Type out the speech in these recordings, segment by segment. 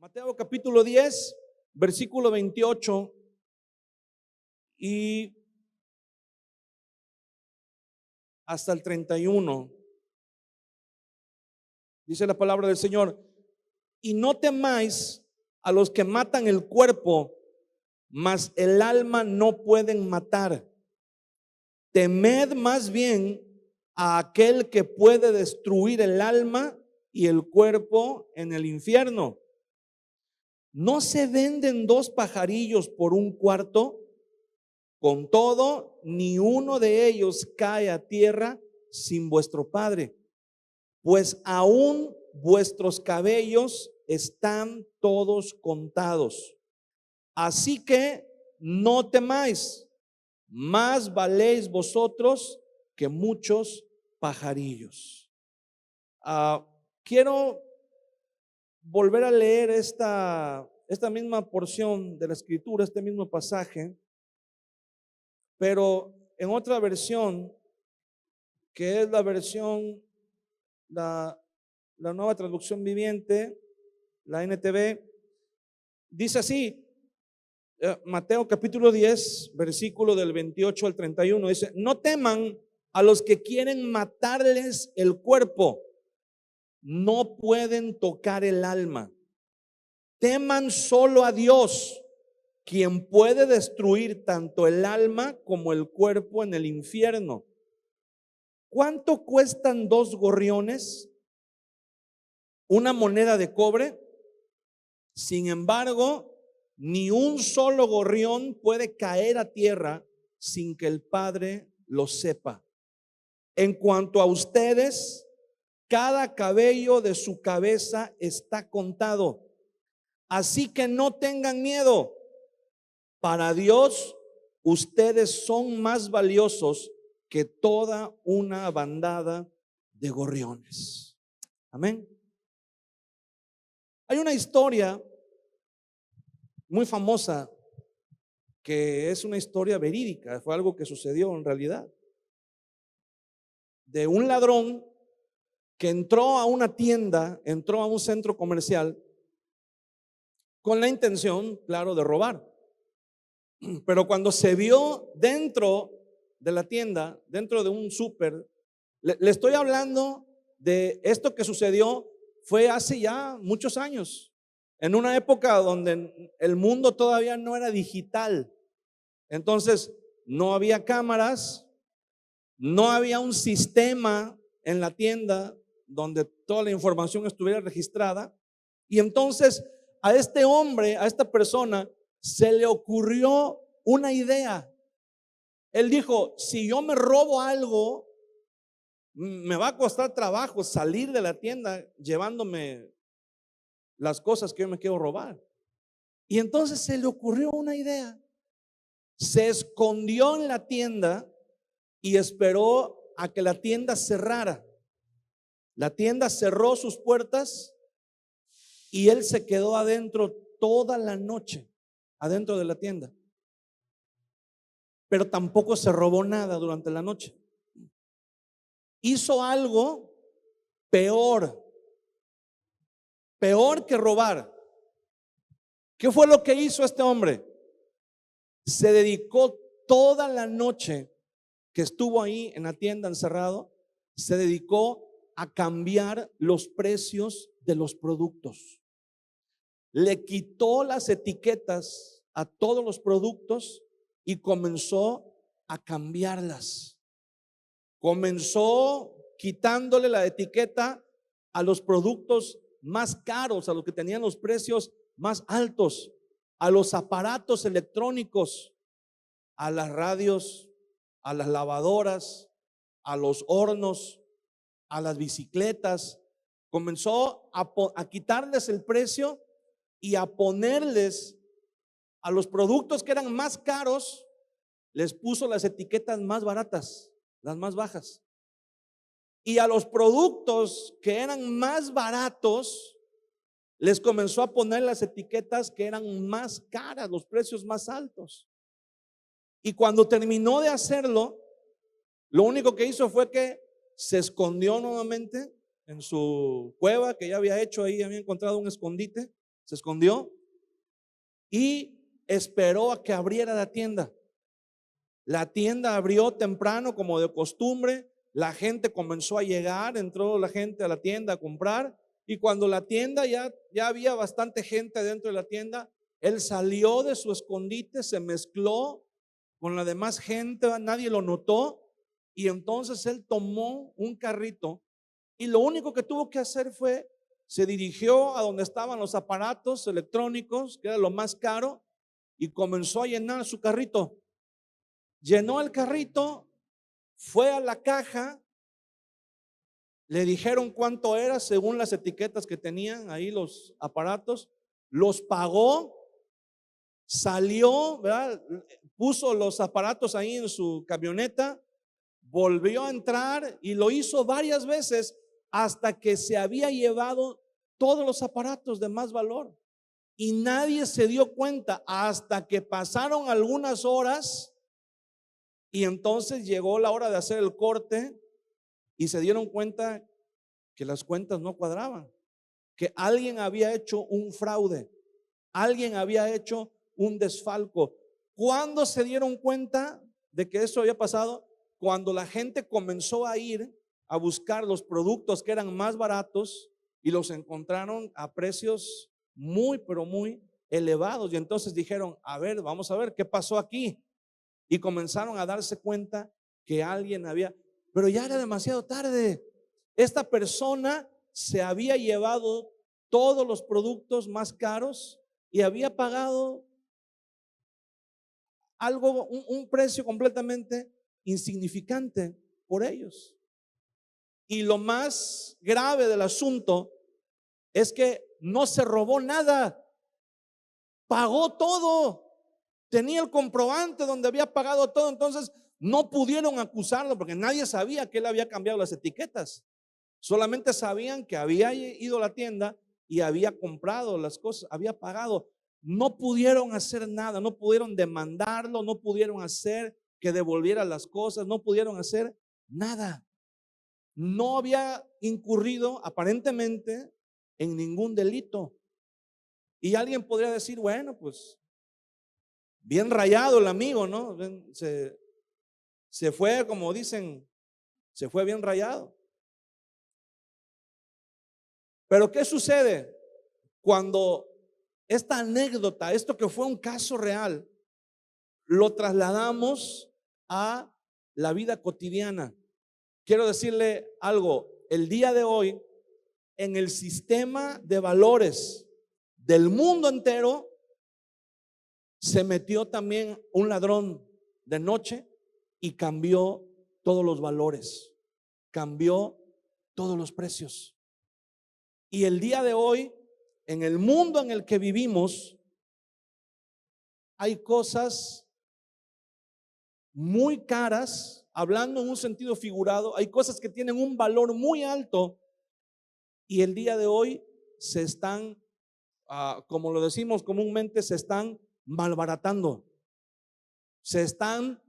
Mateo capítulo 10, versículo 28 y hasta el 31. Dice la palabra del Señor: y no temáis a los que matan el cuerpo, mas el alma no pueden matar. Temed más bien a aquel que puede destruir el alma y el cuerpo en el infierno. ¿No se venden dos pajarillos por un cuarto? Con todo, ni uno de ellos cae a tierra sin vuestro Padre, pues aún vuestros cabellos están todos contados. Así que no temáis, más valéis vosotros que muchos pajarillos. Quiero volver a leer esta misma porción de la escritura, este mismo pasaje, pero en otra versión, que es la versión, la nueva traducción viviente, la NTV. Dice así, Mateo capítulo 10, versículo del 28 al 31, dice: no teman a los que quieren matarles el cuerpo, no pueden tocar el alma. Teman solo a Dios, quien puede destruir tanto el alma como el cuerpo en el infierno. ¿Cuánto cuestan dos gorriones? Una moneda de cobre. Sin embargo, ni un solo gorrión puede caer a tierra sin que el Padre lo sepa. En cuanto a ustedes, cada cabello de su cabeza está contado. Así que no tengan miedo. Para Dios, ustedes son más valiosos que toda una bandada de gorriones. Amén. Hay una historia muy famosa que es una historia verídica, fue algo que sucedió en realidad, de un ladrón que entró a una tienda, entró a un centro comercial con la intención, claro, de robar. Pero cuando se vio dentro de la tienda, dentro de un súper, le estoy hablando de esto que sucedió, fue hace ya muchos años, en una época donde el mundo todavía no era digital. Entonces, no había cámaras, no había un sistema en la tienda donde toda la información estuviera registrada. Y entonces a este hombre, a esta persona, se le ocurrió una idea. Él dijo: si yo me robo algo, me va a costar trabajo salir de la tienda llevándome las cosas que yo me quiero robar. Y entonces se le ocurrió una idea. Se escondió en la tienda y esperó a que la tienda cerrara. La tienda cerró sus puertas y él se quedó adentro toda la noche, adentro de la tienda. Pero tampoco se robó nada durante la noche. Hizo algo peor que robar. ¿Qué fue lo que hizo este hombre? Se dedicó toda la noche que estuvo ahí en la tienda encerrado, se dedicó a cambiar los precios de los productos. Le quitó las etiquetas a todos los productos y comenzó a cambiarlas. Comenzó quitándole la etiqueta a los productos más caros, a los que tenían los precios más altos, a los aparatos electrónicos, a las radios, a las lavadoras, a los hornos, a las bicicletas. Comenzó a quitarles el precio y a ponerles a los productos que eran más caros, les puso las etiquetas más baratas, las más bajas. Y a los productos que eran más baratos, les comenzó a poner las etiquetas que eran más caras, los precios más altos. Y cuando terminó de hacerlo, lo único que hizo fue que se escondió nuevamente en su cueva que ya había hecho ahí, había encontrado un escondite, se escondió y esperó a que abriera la tienda. La tienda abrió temprano como de costumbre, la gente comenzó a llegar, entró la gente a la tienda a comprar, y cuando la tienda ya había bastante gente dentro de la tienda, él salió de su escondite, se mezcló con la demás gente, nadie lo notó, y entonces él tomó un carrito y lo único que tuvo que hacer fue, se dirigió a donde estaban los aparatos electrónicos, que era lo más caro, y comenzó a llenar su carrito. Llenó el carrito, fue a la caja, le dijeron cuánto era según las etiquetas que tenían ahí los aparatos, los pagó, salió, ¿verdad? Puso los aparatos ahí en su camioneta, volvió a entrar y lo hizo varias veces hasta que se había llevado todos los aparatos de más valor. Y nadie se dio cuenta hasta que pasaron algunas horas y entonces llegó la hora de hacer el corte y se dieron cuenta que las cuentas no cuadraban, que alguien había hecho un fraude, alguien había hecho un desfalco. ¿Cuándo se dieron cuenta de que eso había pasado? Cuando la gente comenzó a ir a buscar los productos que eran más baratos y los encontraron a precios muy, pero muy elevados. Y entonces dijeron, a ver, vamos a ver qué pasó aquí. Y comenzaron a darse cuenta que alguien había, pero ya era demasiado tarde. Esta persona se había llevado todos los productos más caros y había pagado algo, un precio completamente insignificante por ellos. Y lo más grave del asunto es que no se robó nada, pagó todo, tenía el comprobante donde había pagado todo. Entonces no pudieron acusarlo porque nadie sabía que él había cambiado las etiquetas, solamente sabían que había ido a la tienda y había comprado las cosas, había pagado. No pudieron hacer nada, no pudieron demandarlo, no pudieron hacer que devolviera las cosas, no pudieron hacer nada. No había incurrido aparentemente en ningún delito. Y alguien podría decir, bueno, pues bien rayado el amigo, ¿no? Se fue, como dicen, se fue bien rayado. Pero ¿qué sucede cuando esta anécdota, esto que fue un caso real, lo trasladamos a la vida cotidiana? Quiero decirle algo, el día de hoy, en el sistema de valores del mundo entero, se metió también un ladrón de noche y cambió todos los valores, cambió todos los precios. Y el día de hoy, en el mundo en el que vivimos, hay cosas muy caras, hablando en un sentido figurado, hay cosas que tienen un valor muy alto y el día de hoy se están, como lo decimos comúnmente, se están malbaratando, se están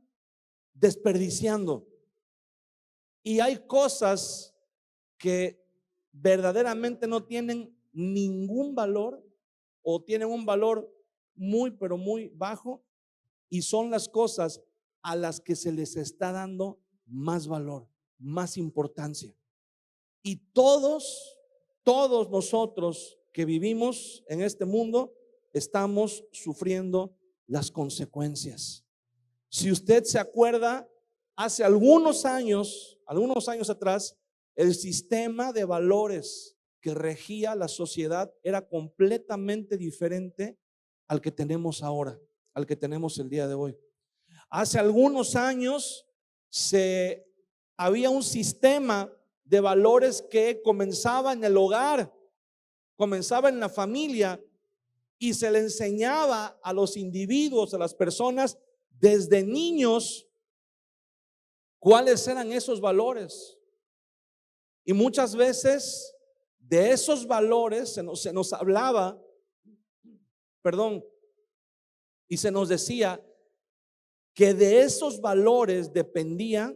desperdiciando. Y hay cosas que verdaderamente no tienen ningún valor o tienen un valor muy, pero muy bajo, y son las cosas a las que se les está dando más valor, más importancia. Y todos nosotros que vivimos en este mundo estamos sufriendo las consecuencias. Si usted se acuerda, hace algunos años atrás, el sistema de valores que regía la sociedad era completamente diferente al que tenemos ahora, al que tenemos el día de hoy. Hace algunos años había un sistema de valores que comenzaba en el hogar, comenzaba en la familia, y se le enseñaba a los individuos, a las personas, desde niños, cuáles eran esos valores. Y muchas veces de esos valores se nos hablaba, y se nos decía que de esos valores dependía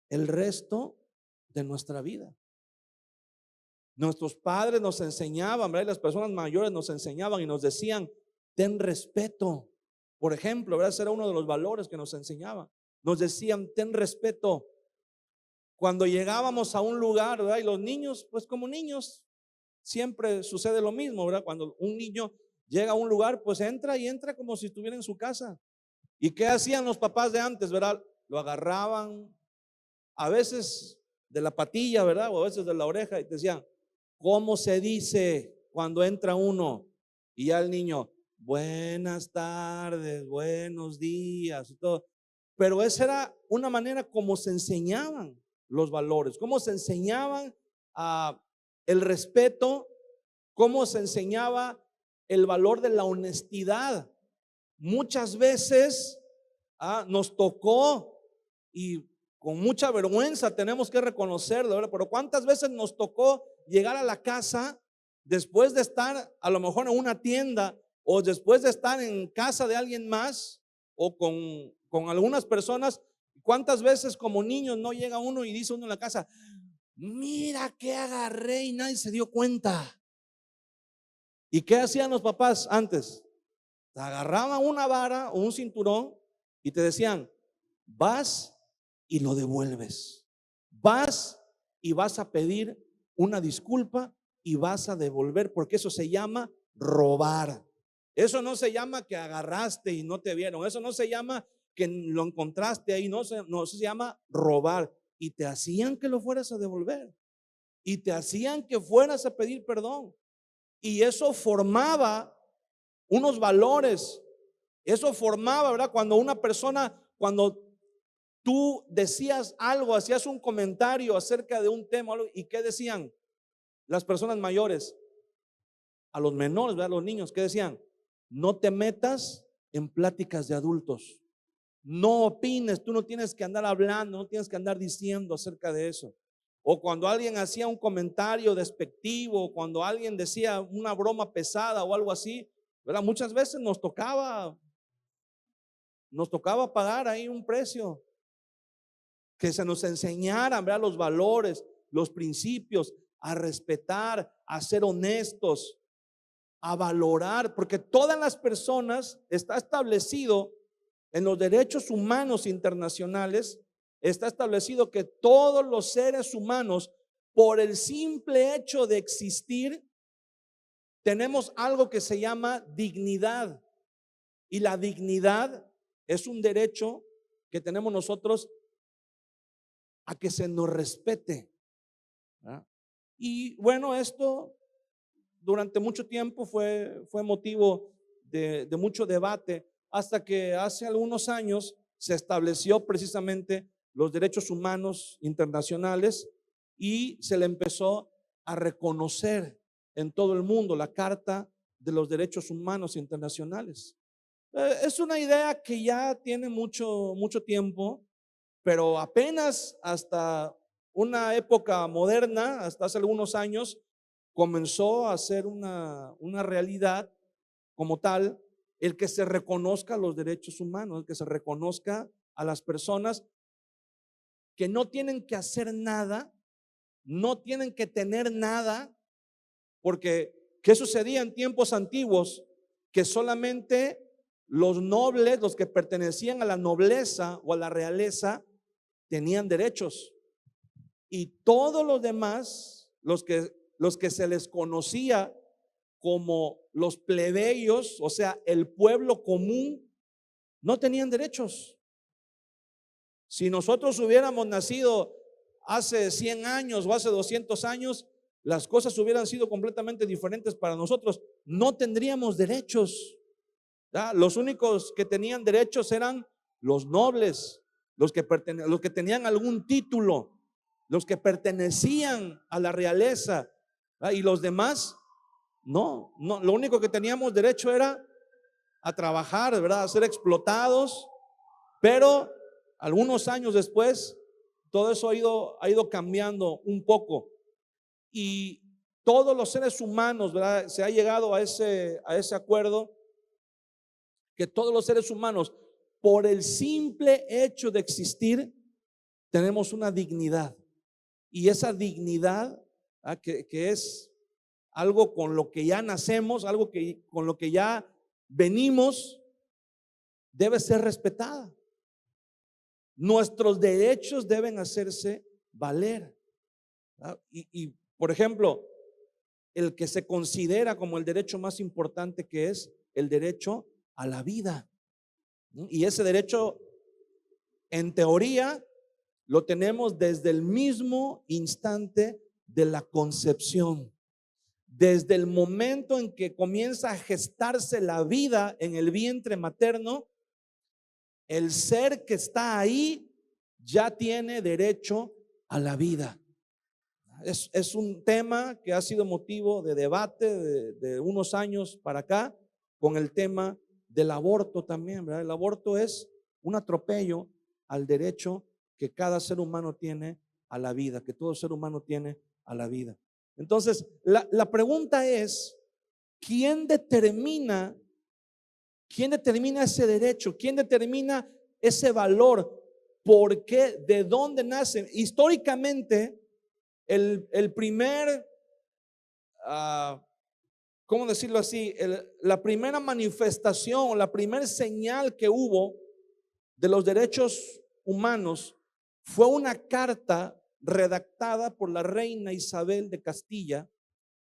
el resto de nuestra vida. Nuestros padres nos enseñaban, ¿verdad? Y las personas mayores nos enseñaban y nos decían, ten respeto. Por ejemplo, ¿verdad? Ese era uno de los valores que nos enseñaban. Nos decían, ten respeto. Cuando llegábamos a un lugar, ¿verdad? Y los niños, pues como niños, siempre sucede lo mismo, ¿verdad? Cuando un niño llega a un lugar, pues entra y entra como si estuviera en su casa. ¿Y qué hacían los papás de antes, verdad? Lo agarraban a veces de la patilla, ¿verdad? O a veces de la oreja y decían, ¿cómo se dice cuando entra uno? Y ya el niño, buenas tardes, buenos días y todo. Pero esa era una manera como se enseñaban los valores, cómo se enseñaban el respeto, cómo se enseñaba el valor de la honestidad. Muchas veces nos tocó, y con mucha vergüenza tenemos que reconocerlo, ¿verdad? Pero ¿cuántas veces nos tocó llegar a la casa después de estar a lo mejor en una tienda o después de estar en casa de alguien más o con algunas personas? ¿Cuántas veces como niños no llega uno y dice uno en la casa, mira que agarré y nadie se dio cuenta? ¿Y qué hacían los papás antes? Te agarraban una vara o un cinturón y te decían, vas y lo devuelves. Vas y vas a pedir una disculpa y vas a devolver, porque eso se llama robar. Eso no se llama que agarraste y no te vieron. Eso no se llama que lo encontraste ahí. No, no, eso se llama robar. Y te hacían que lo fueras a devolver. Y te hacían que fueras a pedir perdón. Y eso formaba unos valores. Eso formaba, ¿verdad? Cuando una persona, cuando tú decías algo, hacías un comentario acerca de un tema, ¿y qué decían las personas mayores? A los menores, ¿verdad? A los niños, ¿qué decían? No te metas en pláticas de adultos. No opines, tú no tienes que andar hablando, no tienes que andar diciendo acerca de eso. O cuando alguien hacía un comentario despectivo, cuando alguien decía una broma pesada o algo así, ¿verdad? Muchas veces nos tocaba pagar ahí un precio. Que se nos enseñaran, ¿verdad? Los valores, los principios, a respetar, a ser honestos, a valorar, porque todas las personas, está establecido en los derechos humanos internacionales, está establecido que todos los seres humanos, por el simple hecho de existir, tenemos algo que se llama dignidad. Y la dignidad es un derecho que tenemos nosotros a que se nos respete, ¿verdad? Y bueno, esto durante mucho tiempo fue motivo de mucho debate, hasta que hace algunos años se estableció precisamente los derechos humanos internacionales y se le empezó a reconocer en todo el mundo la Carta de los Derechos Humanos Internacionales. Es una idea que ya tiene mucho tiempo, pero apenas hasta una época moderna, hasta hace algunos años, comenzó a ser una realidad como tal, el que se reconozca los derechos humanos, el que se reconozca a las personas que no tienen que hacer nada, no tienen que tener nada, porque ¿qué sucedía en tiempos antiguos? Que solamente los nobles, los que pertenecían a la nobleza o a la realeza, tenían derechos, y todos los demás, los que se les conocía como los plebeyos, o sea, el pueblo común, no tenían derechos. Si nosotros hubiéramos nacido hace 100 años o hace 200 años, las cosas hubieran sido completamente diferentes para nosotros. No tendríamos derechos, ¿verdad? Los únicos que tenían derechos eran los nobles, los que tenían algún título, los que pertenecían a la realeza, ¿verdad? Y los demás no, lo único que teníamos derecho era a trabajar, ¿verdad? A ser explotados. Pero algunos años después, todo eso ha ido cambiando un poco, y todos los seres humanos, ¿verdad? Se ha llegado a ese acuerdo, que todos los seres humanos, por el simple hecho de existir, tenemos una dignidad. Y esa dignidad que es algo con lo que ya nacemos, algo con lo que ya venimos, debe ser respetada. Nuestros derechos deben hacerse valer. Por ejemplo, el que se considera como el derecho más importante, que es el derecho a la vida. Y ese derecho, en teoría, lo tenemos desde el mismo instante de la concepción. Desde el momento en que comienza a gestarse la vida en el vientre materno, el ser que está ahí ya tiene derecho a la vida. Es un tema que ha sido motivo de debate de unos años para acá, con el tema del aborto también, ¿verdad? El aborto es un atropello al derecho que cada ser humano tiene a la vida, que todo ser humano tiene a la vida. Entonces, la pregunta es, ¿quién determina ese derecho? ¿Quién determina ese valor? ¿Por qué? ¿De dónde nace? Históricamente, el primer, ¿cómo decirlo así? La primera manifestación, la primera señal que hubo de los derechos humanos fue una carta redactada por la reina Isabel de Castilla,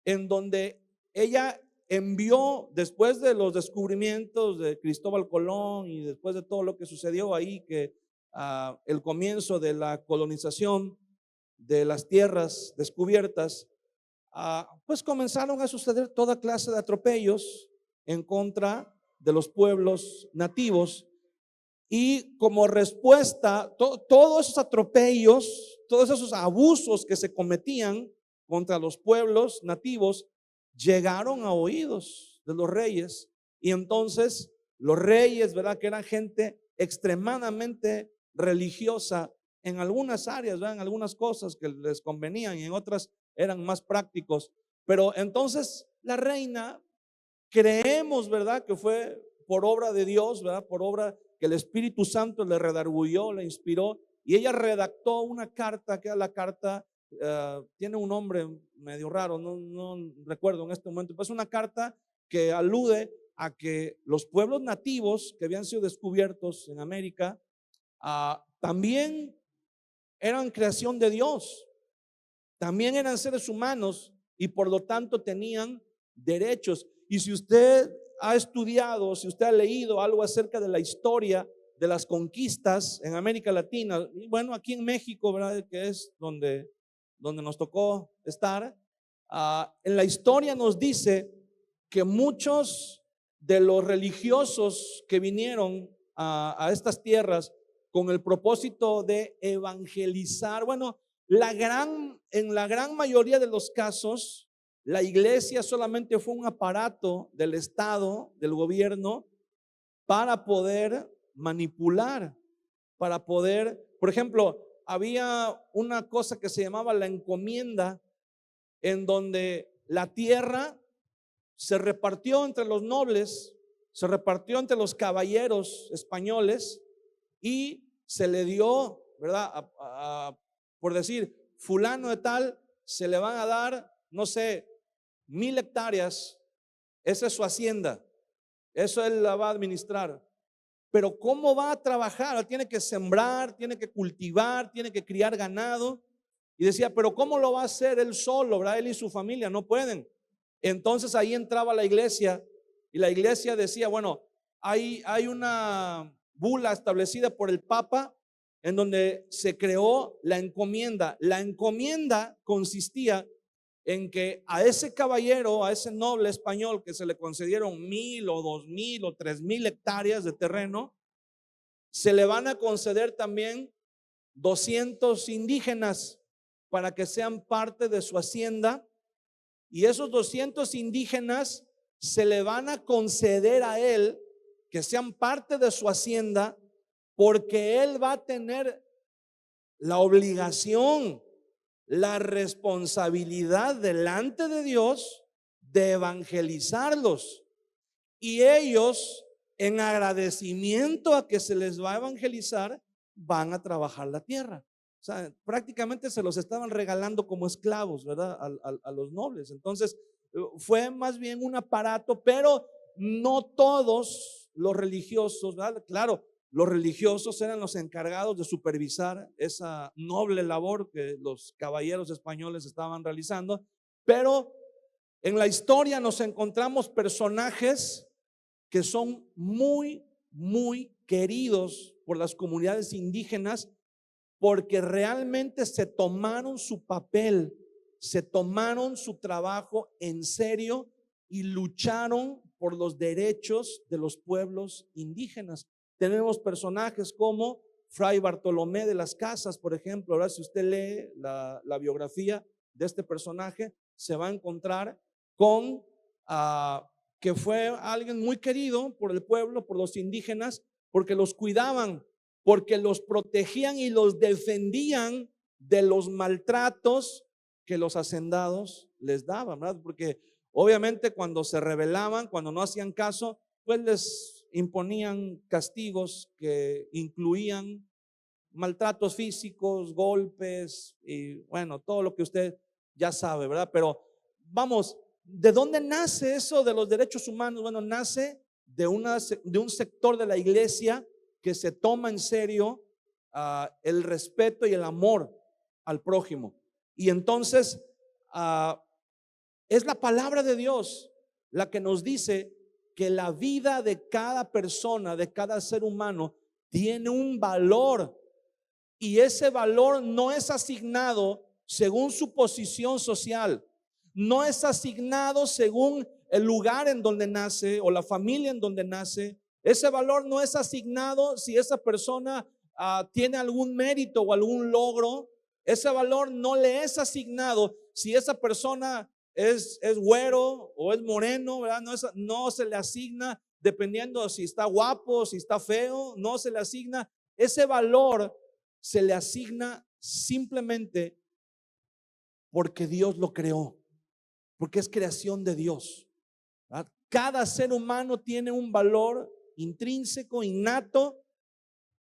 en donde ella envió, después de los descubrimientos de Cristóbal Colón y después de todo lo que sucedió ahí, que el comienzo de la colonización de las tierras descubiertas, pues comenzaron a suceder toda clase de atropellos en contra de los pueblos nativos. Y como respuesta, todos esos atropellos, todos esos abusos que se cometían contra los pueblos nativos, llegaron a oídos de los reyes. Y entonces los reyes, ¿verdad?, que eran gente extremadamente religiosa en algunas áreas, ¿verdad?, en algunas cosas que les convenían y en otras eran más prácticos. Pero entonces la reina, creemos, ¿verdad?, que fue por obra de Dios, ¿verdad?, por obra que el Espíritu Santo le redarguyó, le inspiró, y ella redactó una carta, que era la carta, tiene un nombre medio raro, no recuerdo en este momento, pero es una carta que alude a que los pueblos nativos que habían sido descubiertos en América también eran creación de Dios, también eran seres humanos y por lo tanto tenían derechos. Y si usted ha estudiado, si usted ha leído algo acerca de la historia de las conquistas en América Latina, y bueno, aquí en México, ¿verdad?, que es donde nos tocó estar, en la historia nos dice que muchos de los religiosos que vinieron a estas tierras con el propósito de evangelizar, bueno, en la gran mayoría de los casos, la iglesia solamente fue un aparato del Estado, del gobierno, para poder manipular, para poder, por ejemplo, había una cosa que se llamaba la encomienda, en donde la tierra se repartió entre los nobles, se repartió entre los caballeros españoles y se le dio, ¿verdad?, por decir, fulano de tal, se le van a dar, no sé, 1000 hectáreas, esa es su hacienda, eso él la va a administrar. Pero ¿cómo va a trabajar? Tiene que sembrar, tiene que cultivar, tiene que criar ganado. Y decía, pero ¿cómo lo va a hacer él solo, ¿verdad? Él y su familia no pueden. Entonces ahí entraba la iglesia y la iglesia decía, bueno, hay una bula establecida por el Papa en donde se creó la encomienda. La encomienda consistía en que a ese caballero, a ese noble español que se le concedieron 1000 o 2000 o 3000 hectáreas de terreno, se le van a conceder también 200 indígenas para que sean parte de su hacienda, y esos 200 indígenas se le van a conceder a él que sean parte de su hacienda, porque él va a tener la obligación, la responsabilidad delante de Dios de evangelizarlos, y ellos, en agradecimiento a que se les va a evangelizar, van a trabajar la tierra. O sea, prácticamente se los estaban regalando como esclavos, ¿verdad? A los nobles. Entonces, fue más bien un aparato, pero no todos los religiosos, ¿verdad? Claro, los religiosos eran los encargados de supervisar esa noble labor que los caballeros españoles estaban realizando, pero en la historia nos encontramos personajes que son muy, muy queridos por las comunidades indígenas porque realmente se tomaron su papel, se tomaron su trabajo en serio y lucharon por los derechos de los pueblos indígenas. Tenemos personajes como Fray Bartolomé de las Casas, por ejemplo. Ahora, si usted lee la biografía de este personaje, se va a encontrar con que fue alguien muy querido por el pueblo, por los indígenas, porque los cuidaban, porque los protegían y los defendían de los maltratos que los hacendados les daban, ¿verdad? Porque obviamente cuando se rebelaban, cuando no hacían caso, pues les imponían castigos que incluían maltratos físicos, golpes y bueno, todo lo que usted ya sabe, ¿verdad? Pero vamos, ¿de dónde nace eso de los derechos humanos? Bueno, nace de un sector de la iglesia que se toma en serio el respeto y el amor al prójimo. Y entonces es la palabra de Dios la que nos dice que la vida de cada persona, de cada ser humano, tiene un valor. Y ese valor no es asignado según su posición social, no es asignado según el lugar en donde nace o la familia en donde nace. Ese valor no es asignado si esa persona tiene algún mérito o algún logro. Ese valor no le es asignado si esa persona es güero o es moreno, ¿verdad? No se le asigna dependiendo si está guapo, si está feo, no se le asigna. Ese valor se le asigna simplemente porque Dios lo creó, porque es creación de Dios, ¿verdad? Cada ser humano tiene un valor intrínseco, innato,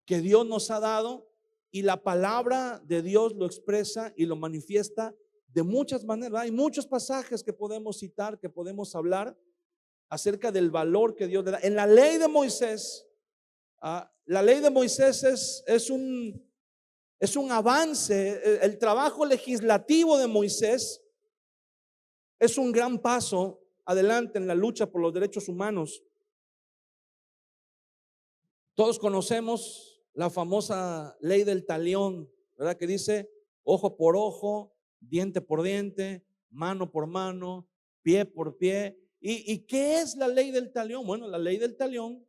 que Dios nos ha dado, y la palabra de Dios lo expresa y lo manifiesta de muchas maneras. Hay muchos pasajes que podemos citar, que podemos hablar acerca del valor que Dios le da. En la ley de Moisés, la ley de Moisés es un avance. El trabajo legislativo de Moisés es un gran paso adelante en la lucha por los derechos humanos. Todos conocemos la famosa ley del talión, ¿verdad? Que dice ojo por ojo, diente por diente, mano por mano, pie por pie. ¿Y qué es la ley del talión? Bueno, la ley del talión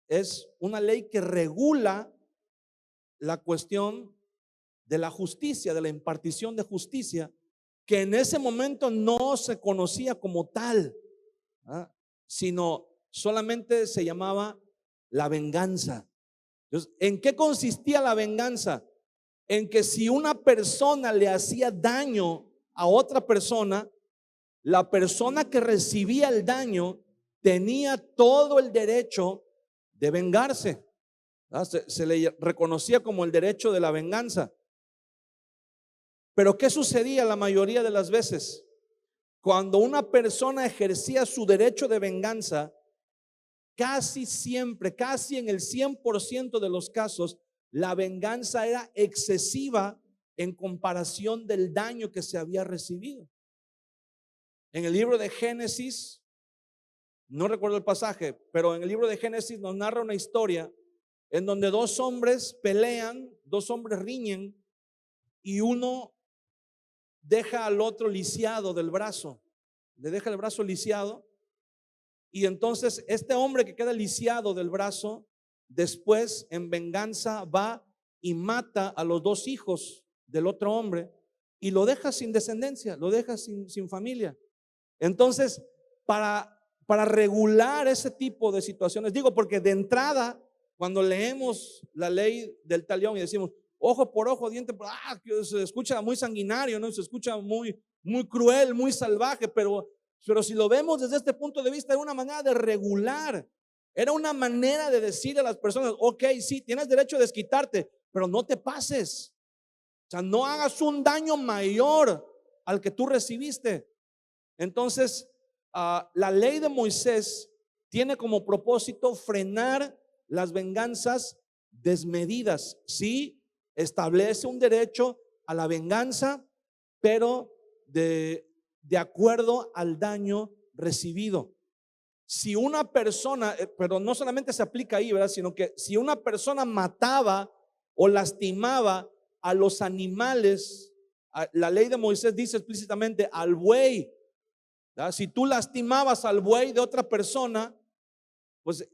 es una ley que regula la cuestión de la justicia, de la impartición de justicia, que en ese momento no se conocía como tal, sino solamente se llamaba la venganza. Entonces, ¿en qué consistía la venganza? En que si una persona le hacía daño a otra persona, la persona que recibía el daño tenía todo el derecho de vengarse. Se le reconocía como el derecho de la venganza. Pero ¿qué sucedía la mayoría de las veces? Cuando una persona ejercía su derecho de venganza, casi siempre, casi en el 100% de los casos, la venganza era excesiva en comparación del daño que se había recibido. En el libro de Génesis, no recuerdo el pasaje, pero en el libro de Génesis nos narra una historia en donde dos hombres pelean, dos hombres riñen y uno deja al otro lisiado del brazo, le deja el brazo lisiado. Y entonces este hombre que queda lisiado del brazo, después en venganza va y mata a los dos hijos del otro hombre y lo deja sin descendencia, lo deja sin familia. Entonces, para regular ese tipo de situaciones, digo, porque de entrada, cuando leemos la ley del talión y decimos ojo por ojo, diente por se escucha muy sanguinario, ¿no? Se escucha muy cruel, muy salvaje, pero si lo vemos desde este punto de vista, era una manera de regular, era una manera de decirle a las personas, ok, sí, tienes derecho a desquitarte, pero no te pases. sea, no hagas un daño mayor al que tú recibiste. Entonces, la ley de Moisés tiene como propósito frenar las venganzas desmedidas. Sí, establece un derecho a la venganza, pero de acuerdo al daño recibido. Si una persona, pero no solamente se aplica ahí, ¿verdad? Sino que si una persona mataba o lastimaba a los animales, la ley de Moisés dice explícitamente al buey, ¿verdad? Si tú lastimabas al buey de otra persona, pues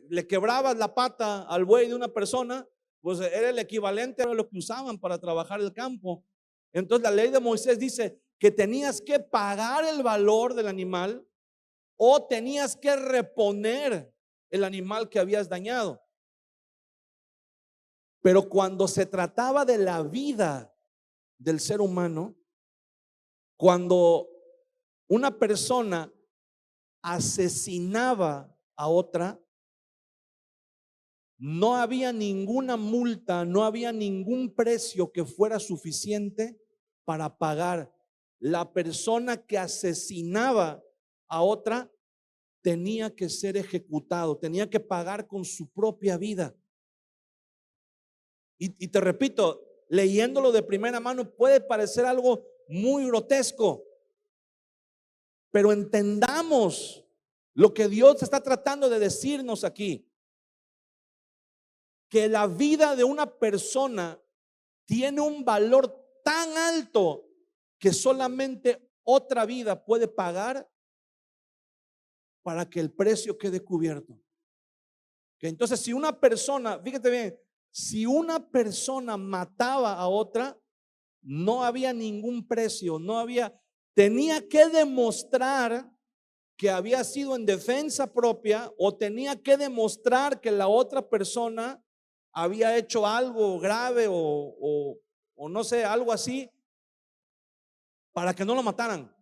le quebrabas la pata al buey de una persona, pues era el equivalente a lo que usaban para trabajar el campo. Entonces la ley de Moisés dice que tenías que pagar el valor del animal o tenías que reponer el animal que habías dañado. Pero cuando se trataba de la vida del ser humano, cuando una persona asesinaba a otra, no había ninguna multa, no había ningún precio que fuera suficiente para pagar. La persona que asesinaba a otra tenía que ser ejecutado, tenía que pagar con su propia vida. Y te repito, leyéndolo de primera mano puede parecer algo muy grotesco, pero entendamos lo que Dios está tratando de decirnos aquí, que la vida de una persona tiene un valor tan alto que solamente otra vida puede pagar para que el precio quede cubierto. Que entonces, si una persona, fíjate bien, si una persona mataba a otra, no había ningún precio, tenía que demostrar que había sido en defensa propia o tenía que demostrar que la otra persona había hecho algo grave o no sé, algo así para que no lo mataran.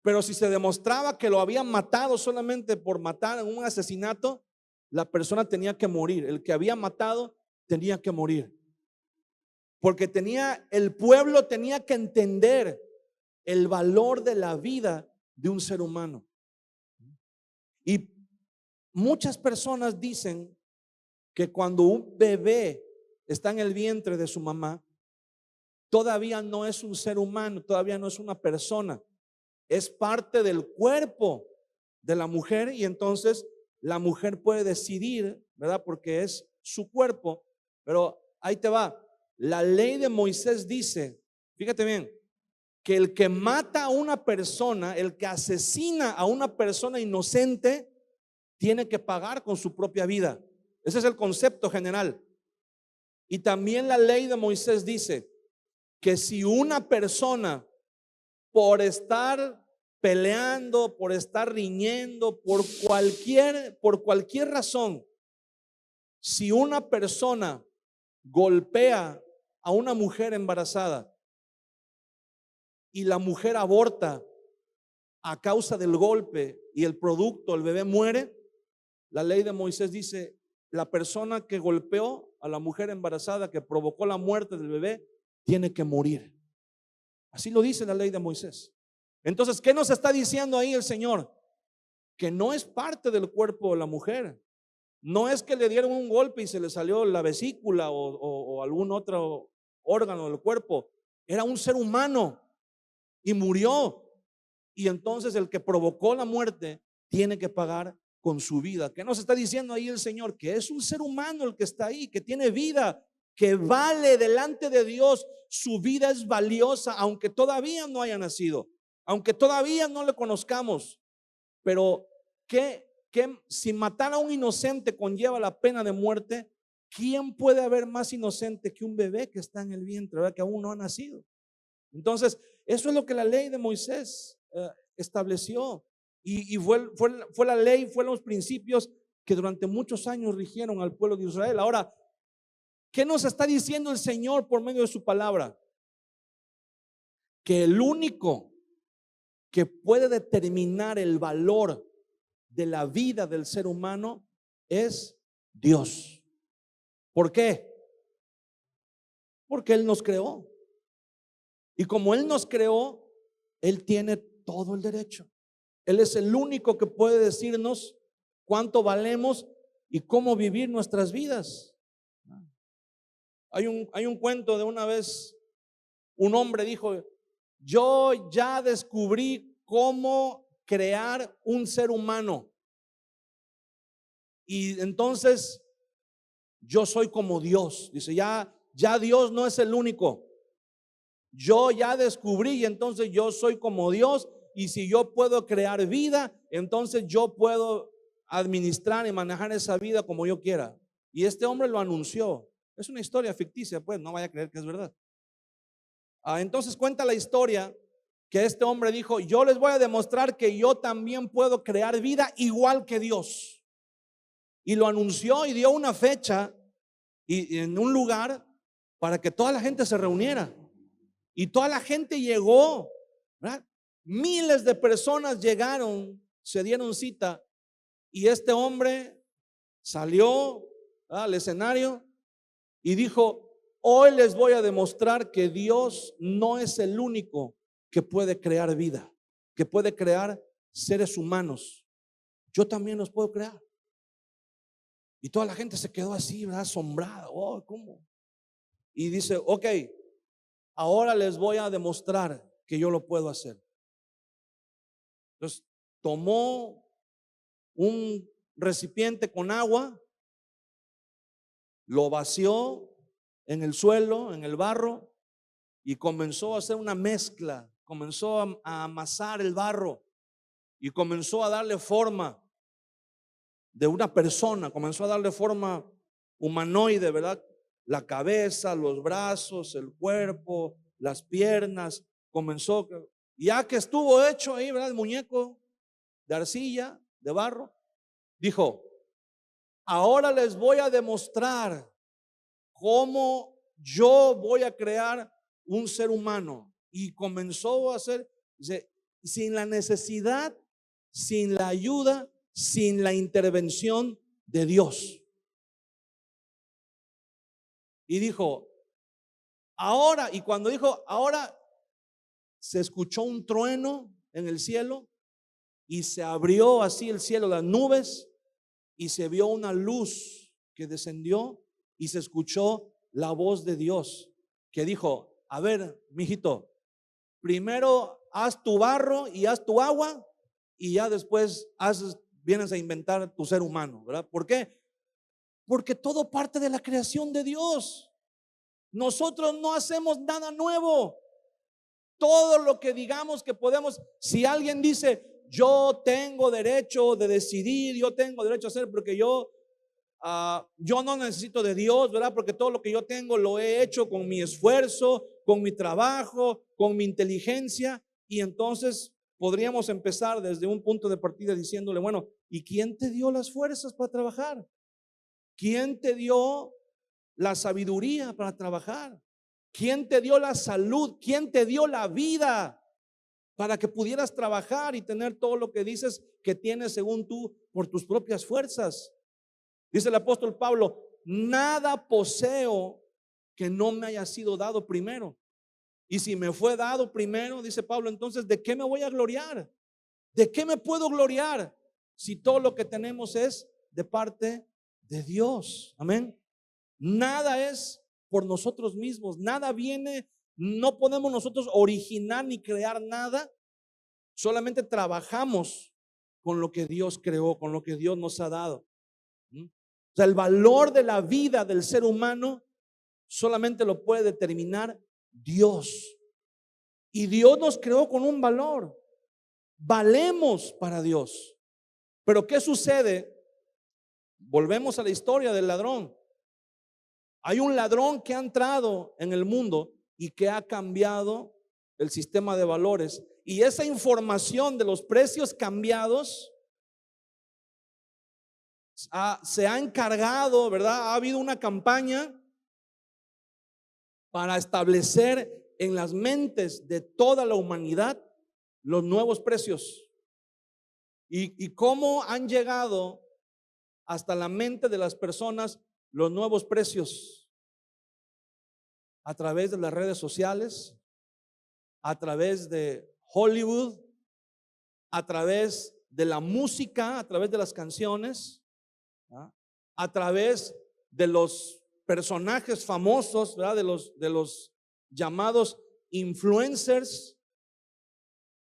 Pero si se demostraba que lo habían matado solamente por matar en un asesinato, la persona tenía que morir. El que había matado tenía que morir. Porque el pueblo tenía que entender el valor de la vida de un ser humano. Y muchas personas dicen que cuando un bebé está en el vientre de su mamá, todavía no es un ser humano, todavía no es una persona, es parte del cuerpo de la mujer y entonces la mujer puede decidir, ¿verdad? Porque es su cuerpo. Pero ahí te va, la ley de Moisés dice, fíjate bien, que el que mata a una persona, el que asesina a una persona inocente, tiene que pagar con su propia vida. Ese es el concepto general. Y también la ley de Moisés dice que si una persona, por estar peleando, por estar riñendo, por cualquier razón, si una persona golpea a una mujer embarazada y la mujer aborta a causa del golpe y el producto, el bebé muere, la ley de Moisés dice, la persona que golpeó a la mujer embarazada, que provocó la muerte del bebé, tiene que morir. Así lo dice la ley de Moisés. Entonces, ¿qué nos está diciendo ahí el Señor? Que no es parte del cuerpo de la mujer. No es que le dieron un golpe y se le salió la vesícula o algún otro órgano del cuerpo. Era un ser humano y murió. Y entonces el que provocó la muerte tiene que pagar con su vida. ¿Qué nos está diciendo ahí el Señor? Que es un ser humano el que está ahí, que tiene vida, que vale delante de Dios. Su vida es valiosa, aunque todavía no haya nacido, aunque todavía no le conozcamos. Pero si matar a un inocente conlleva la pena de muerte, ¿quién puede haber más inocente que un bebé que está en el vientre, ¿verdad? Que aún no ha nacido? Entonces, eso es lo que la ley de Moisés estableció. Y fue la ley, fueron los principios que durante muchos años rigieron al pueblo de Israel. Ahora, ¿qué nos está diciendo el Señor por medio de su palabra? Que el único que puede determinar el valor de la vida del ser humano es Dios. ¿Por qué? Porque Él nos creó. Y como Él nos creó, Él tiene todo el derecho. Él es el único que puede decirnos cuánto valemos y cómo vivir nuestras vidas. Hay un cuento de una vez, un hombre dijo: yo ya descubrí cómo crear un ser humano. Y entonces yo soy como Dios. Dice, ya Dios no es el único. Yo ya descubrí y entonces yo soy como Dios. Y si yo puedo crear vida, entonces yo puedo administrar y manejar esa vida como yo quiera. Y este hombre lo anunció. Es una historia ficticia, pues no vaya a creer que es verdad. Entonces cuenta la historia que este hombre dijo: yo les voy a demostrar que yo también puedo crear vida igual que Dios. Y lo anunció y dio una fecha y en un lugar para que toda la gente se reuniera. Y toda la gente llegó, ¿verdad? Miles de personas llegaron, se dieron cita, y este hombre salió al escenario y dijo: hoy les voy a demostrar que Dios no es el único que puede crear vida, que puede crear seres humanos. Yo también los puedo crear. Y toda la gente se quedó así, ¿verdad? Asombrada. Oh, ¿cómo? Y dice: ok, ahora les voy a demostrar que yo lo puedo hacer. Entonces tomó un recipiente con agua, lo vació en el suelo, en el barro, y comenzó a hacer una mezcla. Comenzó a amasar el barro y comenzó a darle forma de una persona. Comenzó a darle forma humanoide, ¿verdad? La cabeza, los brazos, el cuerpo, las piernas. Comenzó, ya que estuvo hecho ahí, ¿verdad? El muñeco de arcilla, de barro, dijo: ahora les voy a demostrar cómo yo voy a crear un ser humano. Y comenzó a hacer, dice, sin la necesidad, sin la ayuda, sin la intervención de Dios. Y dijo: ahora, y cuando dijo ahora, se escuchó un trueno en el cielo y se abrió así el cielo, las nubes, y se vio una luz que descendió y se escuchó la voz de Dios que dijo: a ver, mijito, primero haz tu barro y haz tu agua y ya después vienes a inventar tu ser humano, ¿verdad? ¿Por qué? Porque todo parte de la creación de Dios. Nosotros no hacemos nada nuevo. Todo lo que digamos que podemos, si alguien dice: yo tengo derecho de decidir, yo tengo derecho a hacer, porque yo no necesito de Dios, ¿verdad? Porque todo lo que yo tengo lo he hecho con mi esfuerzo, con mi trabajo, con mi inteligencia. Y entonces podríamos empezar desde un punto de partida diciéndole: bueno, ¿y quién te dio las fuerzas para trabajar? ¿Quién te dio la sabiduría para trabajar? ¿Quién te dio la salud? ¿Quién te dio la vida para que pudieras trabajar y tener todo lo que dices que tienes según tú por tus propias fuerzas? Dice el apóstol Pablo: nada poseo que no me haya sido dado primero. Y si me fue dado primero, dice Pablo, entonces ¿de qué me voy a gloriar? ¿De qué me puedo gloriar si todo lo que tenemos es de parte de Dios? Amén. Nada es por nosotros mismos, nada viene, no podemos nosotros originar ni crear nada. Solamente trabajamos con lo que Dios creó, con lo que Dios nos ha dado. O sea, el valor de la vida del ser humano solamente lo puede determinar Dios. Y Dios nos creó con un valor. Valemos para Dios. Pero ¿qué sucede? Volvemos a la historia del ladrón. Hay un ladrón que ha entrado en el mundo y que ha cambiado el sistema de valores. Y esa información de los precios cambiados se ha encargado, ¿verdad? Ha habido una campaña para establecer en las mentes de toda la humanidad los nuevos precios. Y cómo han llegado hasta la mente de las personas los nuevos precios. a través de las redes sociales, a través de Hollywood, a través de la música, a través de las canciones, ¿verdad? A través de los personajes famosos, ¿verdad? De los llamados influencers.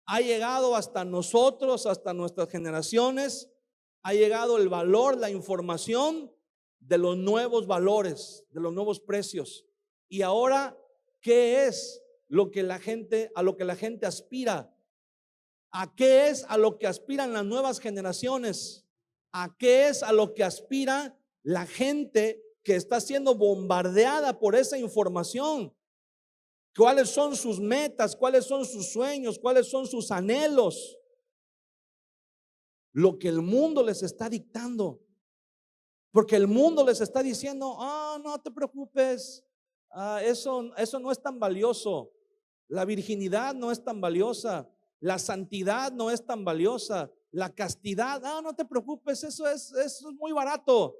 Ha llegado hasta nosotros, hasta nuestras generaciones, ha llegado el valor, la información de los nuevos valores, de los nuevos precios. Y ahora, ¿qué es lo que a lo que la gente aspira? ¿A qué es a lo que aspiran las nuevas generaciones? ¿A qué es a lo que aspira la gente que está siendo bombardeada por esa información? ¿Cuáles son sus metas? ¿Cuáles son sus sueños? ¿Cuáles son sus anhelos? Lo que el mundo les está dictando. Porque el mundo les está diciendo: no te preocupes, eso no es tan valioso. La virginidad no es tan valiosa. La santidad no es tan valiosa. La castidad, no te preocupes, eso es muy barato.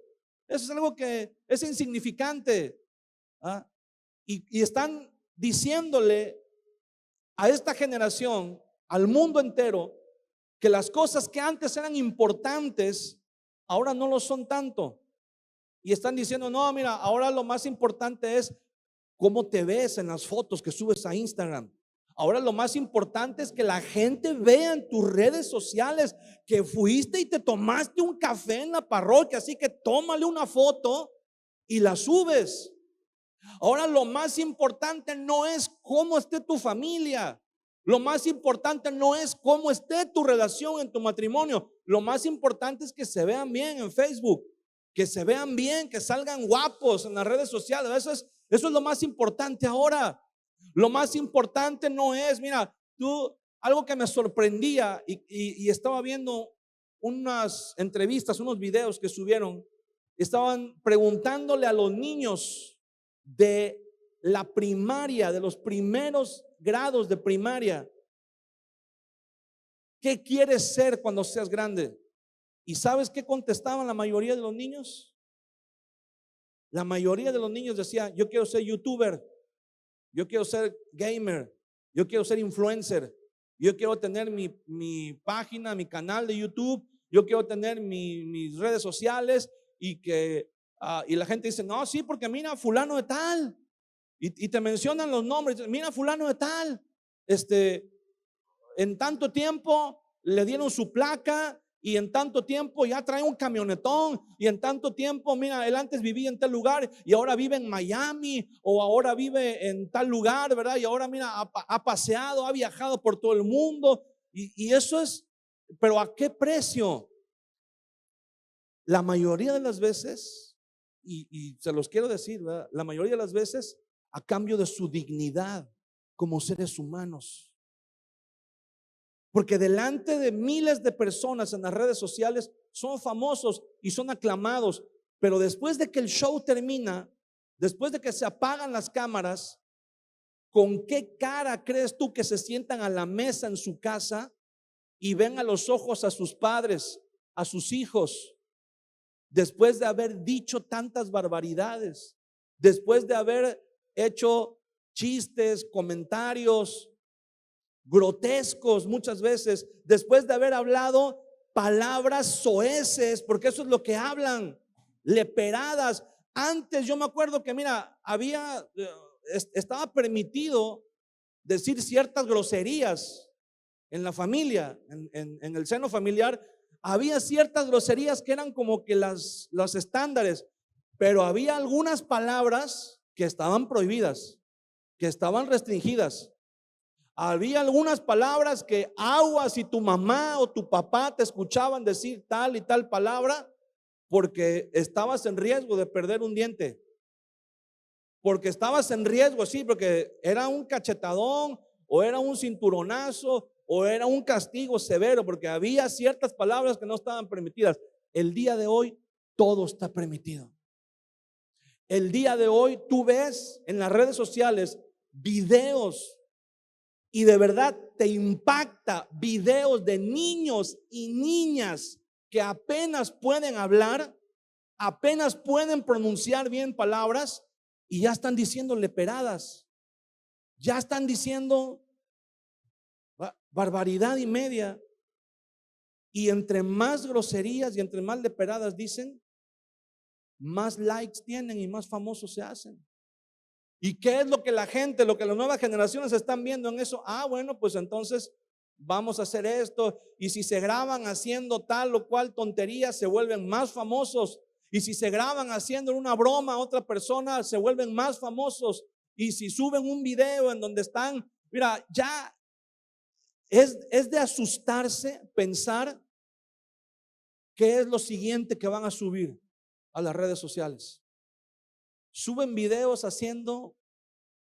Eso es algo que es insignificante. Y están diciéndole a esta generación, al mundo entero, que las cosas que antes eran importantes ahora no lo son tanto. Y están diciendo: no, mira, ahora lo más importante es cómo te ves en las fotos que subes a Instagram. Ahora lo más importante es que la gente vea en tus redes sociales que fuiste y te tomaste un café en la parroquia, así que tómale una foto y la subes. Ahora lo más importante no es cómo esté tu familia. Lo más importante no es cómo esté tu relación en tu matrimonio. Lo más importante es que se vean bien en Facebook, que se vean bien, que salgan guapos en las redes sociales. Eso es lo más importante ahora. Lo más importante no es, mira, algo que me sorprendía y estaba viendo unas entrevistas, unos videos que subieron, estaban preguntándole a los niños de la primaria, de los primeros grados de primaria: ¿qué quieres ser cuando seas grande? ¿Y sabes qué contestaban la mayoría de los niños? La mayoría de los niños decía: yo quiero ser youtuber, yo quiero ser gamer, yo quiero ser influencer, yo quiero tener mi página, mi canal de YouTube, yo quiero tener mis redes sociales. Y la gente dice: no, sí, porque mira fulano de tal, y te mencionan los nombres. Mira fulano de tal, en tanto tiempo le dieron su placa, y en tanto tiempo ya trae un camionetón, y en tanto tiempo, mira, él antes vivía en tal lugar y ahora vive en Miami, o ahora vive en tal lugar, ¿verdad? Y ahora mira, ha paseado, ha viajado por todo el mundo, y eso es, pero ¿a qué precio? La mayoría de las veces, y se los quiero decir, ¿verdad? La mayoría de las veces a cambio de su dignidad como seres humanos. Porque delante de miles de personas en las redes sociales son famosos y son aclamados, pero después de que el show termina, después de que se apagan las cámaras, ¿con qué cara crees tú que se sientan a la mesa en su casa y ven a los ojos a sus padres, a sus hijos, después de haber dicho tantas barbaridades, después de haber hecho chistes, comentarios grotescos muchas veces, después de haber hablado palabras soeces, porque eso es lo que hablan, leperadas? Antes yo me acuerdo que mira, estaba permitido decir ciertas groserías en la familia, en el seno familiar. Había ciertas groserías que eran como que los estándares, pero había algunas palabras que estaban prohibidas, que estaban restringidas. Había algunas palabras que aguas si tu mamá o tu papá te escuchaban decir tal y tal palabra, porque estabas en riesgo de perder un diente, porque estabas en riesgo, sí, porque era un cachetadón, o era un cinturonazo, o era un castigo severo, porque había ciertas palabras que no estaban permitidas. El día de hoy todo está permitido. El día de hoy tú ves en las redes sociales videos, y de verdad te impacta, videos de niños y niñas que apenas pueden hablar, apenas pueden pronunciar bien palabras, y ya están diciendo leperadas, ya están diciendo barbaridad y media. Y entre más groserías y entre más leperadas dicen, más likes tienen y más famosos se hacen. ¿Y qué es lo que la gente, lo que las nuevas generaciones están viendo en eso? Bueno, pues entonces vamos a hacer esto. Y si se graban haciendo tal o cual tontería, se vuelven más famosos. Y si se graban haciendo una broma a otra persona, se vuelven más famosos. Y si suben un video en donde están, mira, ya es de asustarse pensar qué es lo siguiente que van a subir a las redes sociales. Suben videos haciendo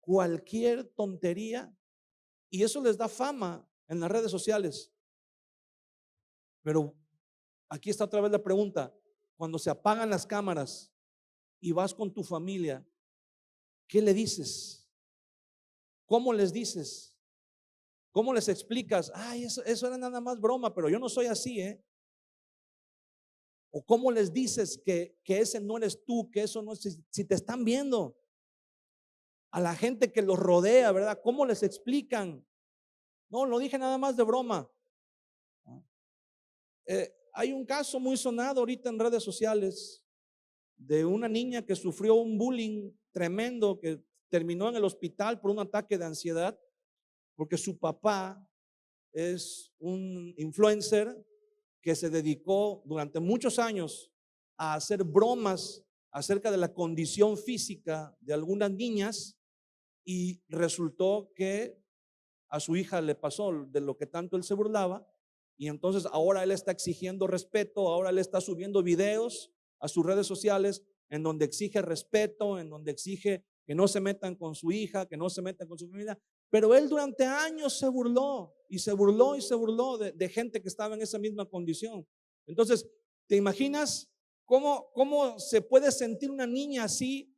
cualquier tontería y eso les da fama en las redes sociales. Pero aquí está otra vez la pregunta: cuando se apagan las cámaras y vas con tu familia, ¿qué le dices? ¿Cómo les dices? ¿Cómo les explicas? Eso era nada más broma, pero yo no soy así, ¿eh? ¿O cómo les dices que ese no eres tú, que eso no es? Si te están viendo, a la gente que los rodea, ¿verdad? ¿Cómo les explican? No, lo dije nada más de broma. Hay un caso muy sonado ahorita en redes sociales de una niña que sufrió un bullying tremendo, que terminó en el hospital por un ataque de ansiedad, porque su papá es un influencer que se dedicó durante muchos años a hacer bromas acerca de la condición física de algunas niñas, y resultó que a su hija le pasó de lo que tanto él se burlaba, y entonces ahora él está exigiendo respeto, ahora él está subiendo videos a sus redes sociales en donde exige respeto, en donde exige que no se metan con su hija, que no se metan con su familia. Pero él durante años se burló y se burló y se burló de gente que estaba en esa misma condición. Entonces, ¿te imaginas cómo se puede sentir una niña así,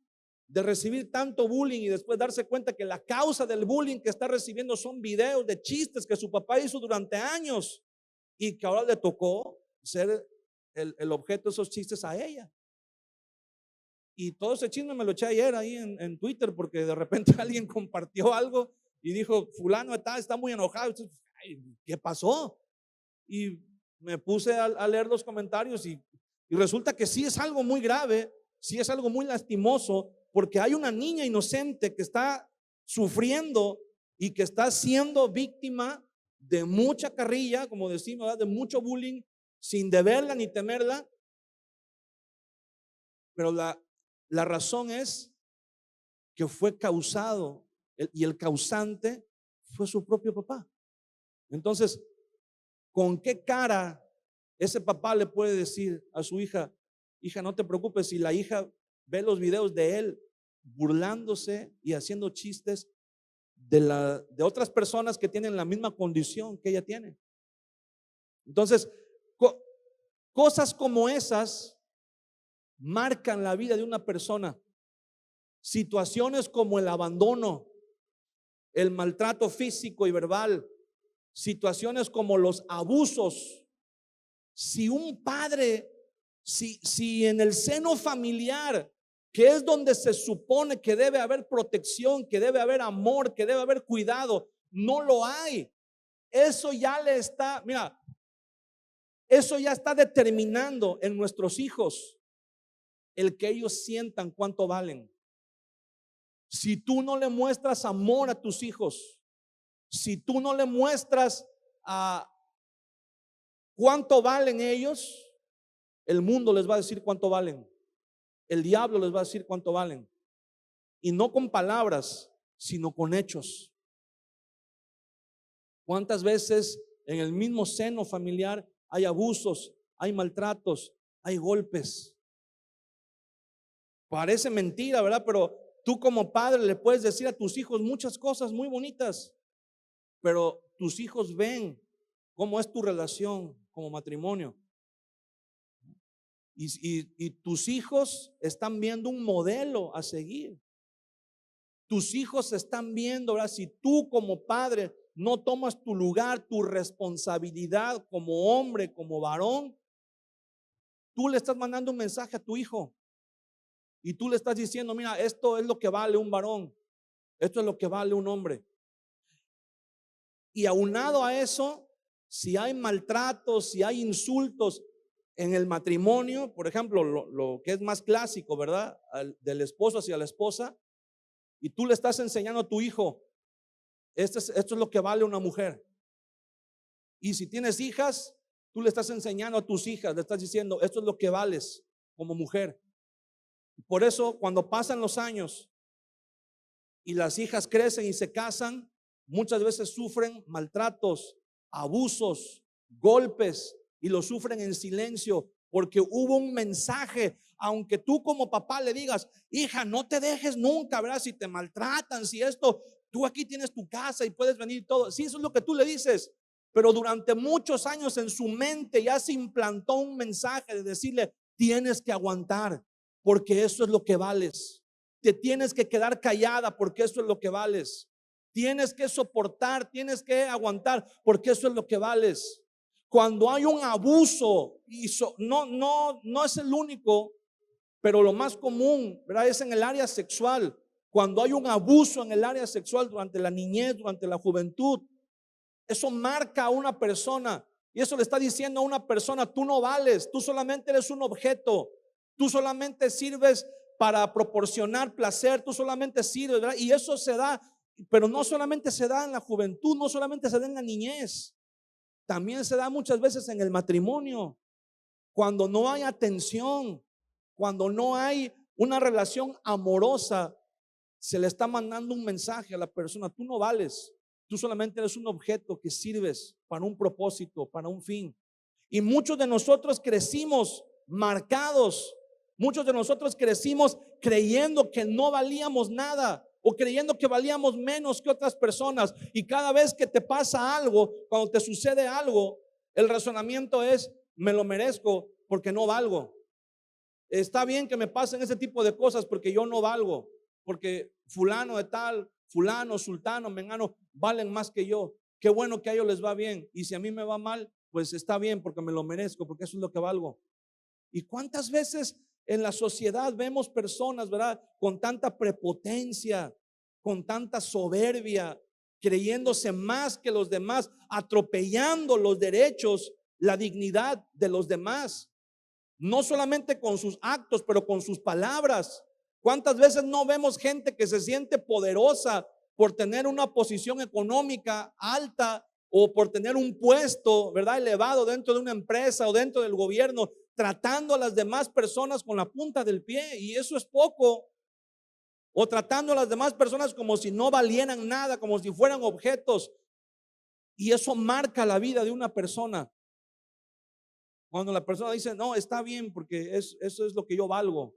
de recibir tanto bullying y después darse cuenta que la causa del bullying que está recibiendo son videos de chistes que su papá hizo durante años y que ahora le tocó ser el objeto de esos chistes a ella? Y todo ese chisme me lo eché ayer ahí en Twitter, porque de repente alguien compartió algo y dijo: fulano está muy enojado. Entonces, ¿qué pasó? Y me puse a leer los comentarios y resulta que sí es algo muy grave, sí es algo muy lastimoso, porque hay una niña inocente que está sufriendo y que está siendo víctima de mucha carrilla, como decimos, ¿verdad?, de mucho bullying, sin deberla ni temerla. Pero la razón es que fue causado, y el causante fue su propio papá. Entonces, ¿con qué cara ese papá le puede decir a su hija: hija, no te preocupes? Si la hija ve los videos de él burlándose y haciendo chistes de otras personas que tienen la misma condición que ella tiene. Entonces, cosas como esas marcan la vida de una persona. Situaciones como el abandono, el maltrato físico y verbal, situaciones como los abusos. Si un padre, si en el seno familiar, que es donde se supone que debe haber protección, que debe haber amor, que debe haber cuidado, no lo hay, eso ya le está, mira, eso ya está determinando en nuestros hijos el que ellos sientan cuánto valen. Si tú no le muestras amor a tus hijos, si tú no le muestras a cuánto valen ellos, el mundo les va a decir cuánto valen, el diablo les va a decir cuánto valen, y no con palabras, sino con hechos. ¿Cuántas veces en el mismo seno familiar hay abusos, hay maltratos, hay golpes? Parece mentira, ¿verdad? Pero tú como padre le puedes decir a tus hijos muchas cosas muy bonitas, pero tus hijos ven cómo es tu relación como matrimonio. Y tus hijos están viendo un modelo a seguir. Tus hijos están viendo, ¿verdad? Si tú como padre no tomas tu lugar, tu responsabilidad como hombre, como varón, tú le estás mandando un mensaje a tu hijo. y tú le estás diciendo, mira, esto es lo que vale un varón, esto es lo que vale un hombre. Y aunado a eso, si hay maltratos, si hay insultos en el matrimonio, por ejemplo, lo que es más clásico, ¿verdad? Del esposo hacia la esposa, y tú le estás enseñando a tu hijo, esto es lo que vale una mujer. Y si tienes hijas, tú le estás enseñando a tus hijas, le estás diciendo, esto es lo que vales como mujer. Por eso, cuando pasan los años y las hijas crecen y se casan, muchas veces sufren maltratos, abusos, golpes, y lo sufren en silencio porque hubo un mensaje. Aunque tú como papá le digas, hija, no te dejes nunca, ¿verdad? Si te maltratan, si esto, tú aquí tienes tu casa y puedes venir todo. Sí, eso es lo que tú le dices. Pero durante muchos años en su mente ya se implantó un mensaje de decirle, tienes que aguantar porque eso es lo que vales. Te tienes que quedar callada porque eso es lo que vales. Tienes que soportar, tienes que aguantar porque eso es lo que vales. Cuando hay un abuso, y no es el único, pero lo más común, ¿verdad? Es en el área sexual. Cuando hay un abuso en el área sexual durante la niñez, durante la juventud, eso marca a una persona y eso le está diciendo a una persona, tú no vales, tú solamente eres un objeto, tú solamente sirves para proporcionar placer, tú solamente sirves, ¿verdad? Y eso se da, pero no solamente se da en la juventud, no solamente se da en la niñez, también se da muchas veces en el matrimonio, cuando no hay atención, cuando no hay una relación amorosa, se le está mandando un mensaje a la persona, tú no vales. Tú solamente eres un objeto que sirves para un propósito, para un fin. Y muchos de nosotros crecimos marcados. Muchos de nosotros crecimos creyendo que no valíamos nada o creyendo que valíamos menos que otras personas. Y cada vez que te pasa algo, cuando te sucede algo, el razonamiento es, me lo merezco porque no valgo. Está bien que me pasen ese tipo de cosas porque yo no valgo, porque fulano de tal, fulano, sultano, mengano valen más que yo. Qué bueno que a ellos les va bien, y si a mí me va mal, pues está bien porque me lo merezco, porque eso es lo que valgo. ¿Y cuántas veces en la sociedad vemos personas, verdad, con tanta prepotencia, con tanta soberbia, creyéndose más que los demás, atropellando los derechos, la dignidad de los demás? No solamente con sus actos, pero con sus palabras. ¿Cuántas veces no vemos gente que se siente poderosa por tener una posición económica alta o por tener un puesto, ¿verdad?, elevado dentro de una empresa o dentro del gobierno, tratando a las demás personas con la punta del pie? Y eso es poco. O tratando a las demás personas como si no valieran nada, como si fueran objetos. Y eso marca la vida de una persona. Cuando la persona dice, no, está bien porque eso es lo que yo valgo.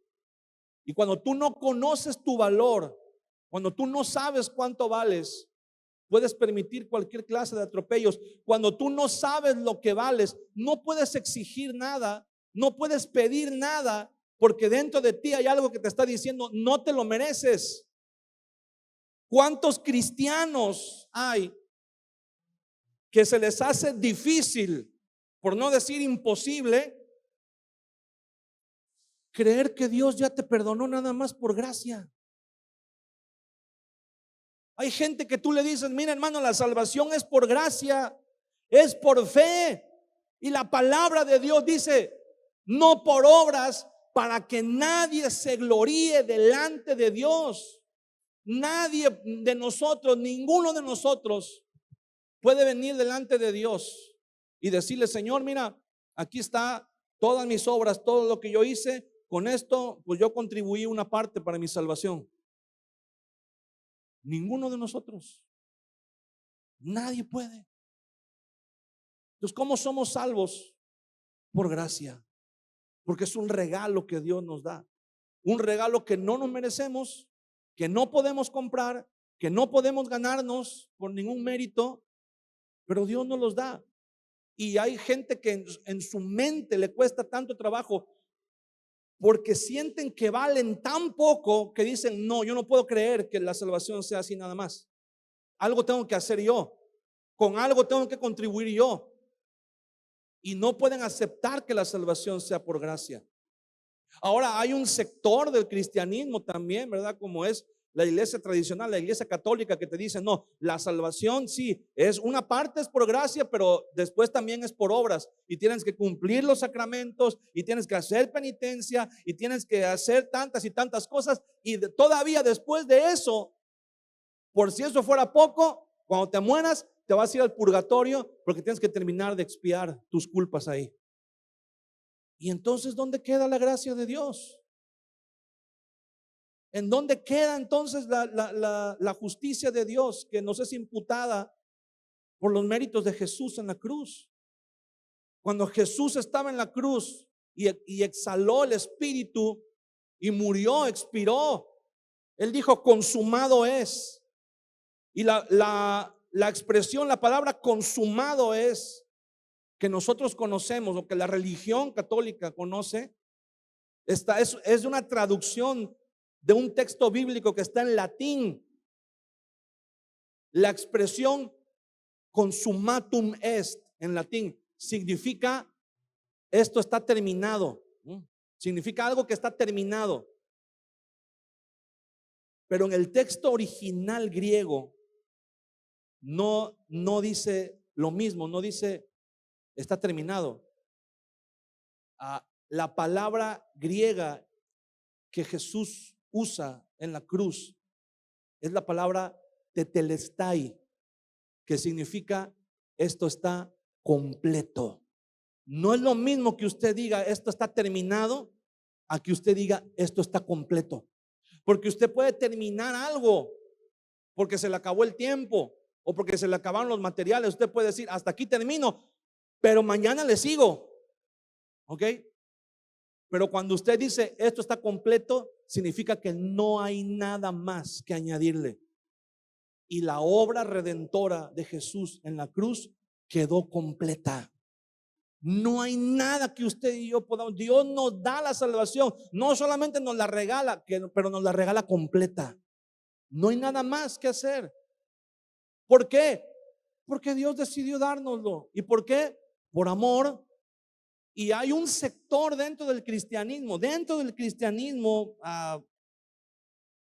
Y cuando tú no conoces tu valor, cuando tú no sabes cuánto vales, puedes permitir cualquier clase de atropellos. Cuando tú no sabes lo que vales, no puedes exigir nada, no puedes pedir nada, porque dentro de ti hay algo que te está diciendo, no te lo mereces. ¿Cuántos cristianos hay que se les hace difícil, por no decir imposible, creer que Dios ya te perdonó nada más por gracia? Hay gente que tú le dices, mira hermano, la salvación es por gracia, es por fe. Y la palabra de Dios dice, no por obras, para que nadie se gloríe delante de Dios. Nadie de nosotros, ninguno de nosotros puede venir delante de Dios y decirle, Señor, mira, aquí está todas mis obras, todo lo que yo hice, con esto pues yo contribuí una parte para mi salvación. Ninguno de nosotros, nadie puede. Entonces, ¿cómo somos salvos? Por gracia, porque es un regalo que Dios nos da, un regalo que no nos merecemos, que no podemos comprar, que no podemos ganarnos por ningún mérito, pero Dios nos los da. Y hay gente que en su mente le cuesta tanto trabajo porque sienten que valen tan poco que dicen, no, yo no puedo creer que la salvación sea así nada más. Algo tengo que hacer yo, con algo tengo que contribuir yo. Y no pueden aceptar que la salvación sea por gracia. Ahora hay un sector del cristianismo también, ¿verdad? Como es la iglesia tradicional, la iglesia católica, que te dice, no, la salvación sí, es una parte es por gracia, pero después también es por obras, y tienes que cumplir los sacramentos, y tienes que hacer penitencia, y tienes que hacer tantas y tantas cosas, y todavía después de eso, por si eso fuera poco, cuando te mueras, te vas a ir al purgatorio, porque tienes que terminar de expiar tus culpas ahí. Y entonces, ¿dónde queda la gracia de Dios? ¿En dónde queda entonces la justicia de Dios que nos es imputada por los méritos de Jesús en la cruz? Cuando Jesús estaba en la cruz y exhaló el espíritu y murió, expiró, Él dijo, consumado es. Y la expresión, la palabra consumado es, que nosotros conocemos, o que la religión católica conoce, es una traducción de un texto bíblico que está en latín. La expresión consumatum est en latín significa esto está terminado. Significa algo que está terminado. Pero en el texto original griego no dice lo mismo, no dice está terminado. La palabra griega que Jesús usa en la cruz es la palabra tetelestai, que significa esto está completo. No es lo mismo que usted diga esto está terminado a que usted diga esto está completo, porque usted puede terminar algo porque se le acabó el tiempo o porque se le acabaron los materiales. Usted puede decir hasta aquí termino, pero mañana le sigo, ¿ok? Pero cuando usted dice esto está completo, significa que no hay nada más que añadirle. Y la obra redentora de Jesús en la cruz quedó completa. No hay nada que usted y yo podamos. Dios nos da la salvación, no solamente nos la regala, pero nos la regala completa. No hay nada más que hacer. ¿Por qué? Porque Dios decidió dárnoslo. ¿Y por qué? Por amor. Y hay un sector dentro del cristianismo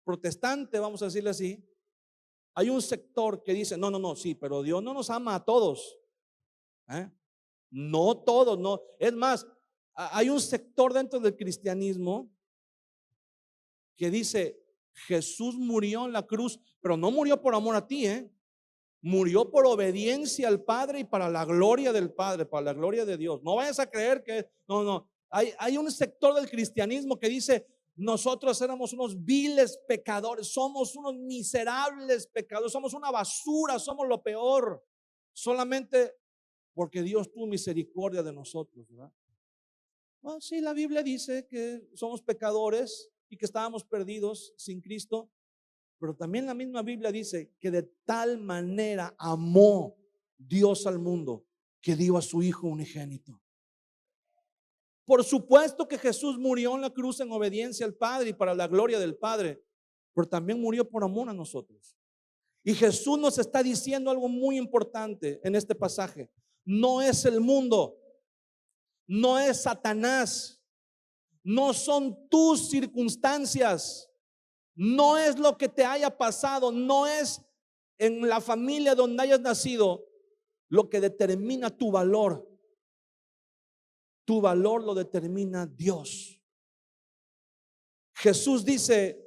protestante, vamos a decirle así. Hay un sector que dice, no, sí, pero Dios no nos ama a todos. No todos, no. Es más, hay un sector dentro del cristianismo que dice, Jesús murió en la cruz, pero no murió por amor a ti, murió por obediencia al Padre y para la gloria del Padre, para la gloria de Dios. No vayas a creer que, no. Hay un sector del cristianismo que dice, nosotros éramos unos viles pecadores, somos unos miserables pecadores, somos una basura, somos lo peor, solamente porque Dios tuvo misericordia de nosotros, ¿verdad? Sí, la Biblia dice que somos pecadores y que estábamos perdidos sin Cristo. Pero también la misma Biblia dice que de tal manera amó Dios al mundo que dio a su Hijo unigénito. Por supuesto que Jesús murió en la cruz en obediencia al Padre y para la gloria del Padre, pero también murió por amor a nosotros. Y Jesús nos está diciendo algo muy importante en este pasaje. No es el mundo, no es Satanás, no son tus circunstancias. No es lo que te haya pasado, no es en la familia donde hayas nacido lo que determina tu valor. Tu valor lo determina Dios. Jesús dice,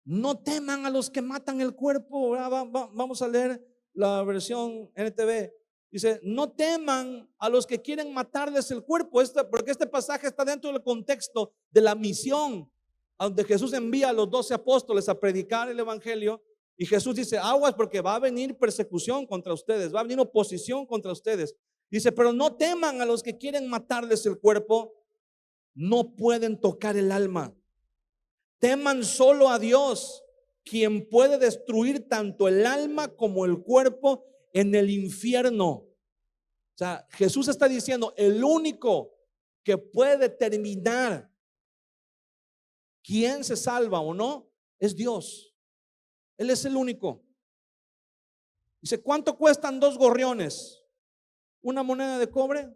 no teman a los que matan el cuerpo. Vamos a leer la versión NTV. Dice, no teman a los que quieren matarles el cuerpo. Porque este pasaje está dentro del contexto de la misión, donde Jesús envía a los 12 apóstoles a predicar el evangelio. Y Jesús dice, aguas, porque va a venir persecución contra ustedes, va a venir oposición contra ustedes. Dice, pero no teman a los que quieren matarles el cuerpo, no pueden tocar el alma. Teman solo a Dios, quien puede destruir tanto el alma como el cuerpo en el infierno. O sea, Jesús está diciendo, el único que puede determinar quién se salva o no es Dios. Él es el único. Dice, ¿cuánto cuestan 2 gorriones? ¿Una moneda de cobre?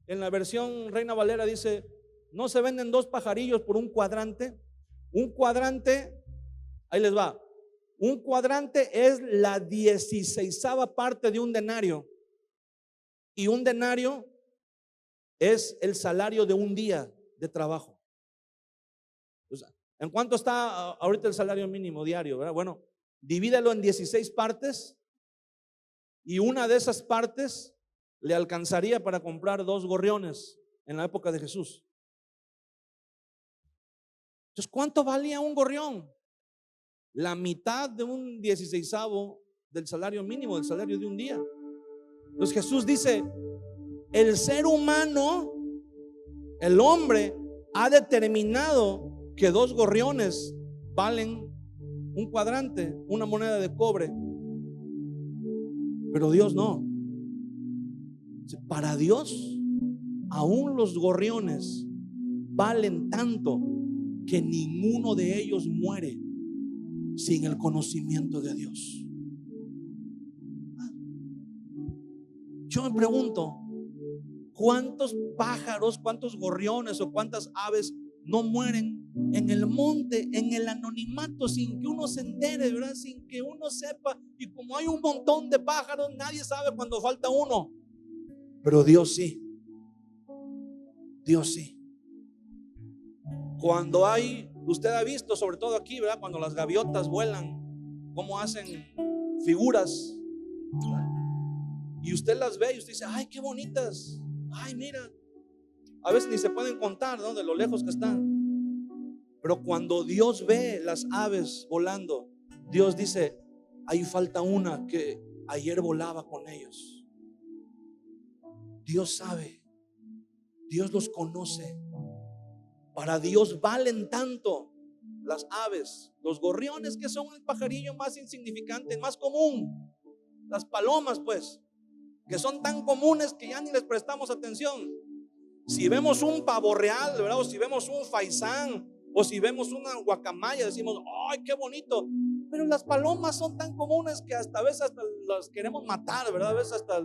En la versión Reina Valera dice No se venden dos pajarillos por un cuadrante. Un cuadrante, ahí les va. Un cuadrante es la 16ª parte de un denario. Y un denario es el salario de un día de trabajo. O sea, ¿en cuánto está ahorita el salario mínimo diario, verdad? Bueno, divídelo en 16 partes y una de esas partes le alcanzaría para comprar 2 gorriones en la época de Jesús. Entonces, ¿cuánto valía un gorrión? La mitad de un 16avo del salario mínimo, del salario de un día. Entonces Jesús dice, el ser humano, el hombre, ha determinado que 2 gorriones valen un cuadrante, una moneda de cobre. Pero Dios no. Para Dios, aún los gorriones valen tanto que ninguno de ellos muere sin el conocimiento de Dios. Yo me pregunto, ¿cuántos pájaros, cuántos gorriones o cuántas aves no mueren en el monte, en el anonimato, sin que uno se entere, ¿verdad? Sin que uno sepa? Y como hay un montón de pájaros, nadie sabe cuando falta uno. Pero Dios sí. Dios sí. Cuando hay, usted ha visto, sobre todo aquí, ¿verdad? Cuando las gaviotas vuelan, cómo hacen figuras, ¿verdad? Y usted las ve y usted dice, ay, qué bonitas. Ay, mira. A veces ni se pueden contar, ¿no? De lo lejos que están. Pero cuando Dios ve las aves volando, Dios dice, ahí falta una que ayer volaba con ellos. Dios sabe. Dios los conoce. Para Dios valen tanto las aves, los gorriones, que son el pajarillo más insignificante, más común. Las palomas, pues, que son tan comunes que ya ni les prestamos atención. Si vemos un pavo real, ¿verdad? O si vemos un faisán, o si vemos una guacamaya, decimos, ¡ay, qué bonito! Pero las palomas son tan comunes que hasta a veces hasta las queremos matar, ¿verdad? A veces hasta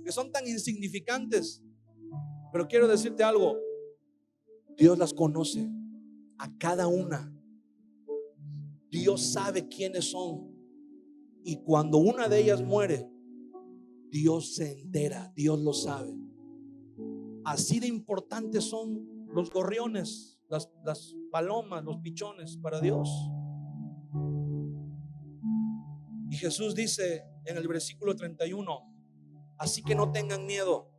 que son tan insignificantes. Pero quiero decirte algo, Dios las conoce a cada una. Dios sabe quiénes son. Y cuando una de ellas muere, Dios se entera, Dios lo sabe. Así de importantes son los gorriones, las palomas, los pichones para Dios. Y Jesús dice en el versículo 31, así que no tengan miedo.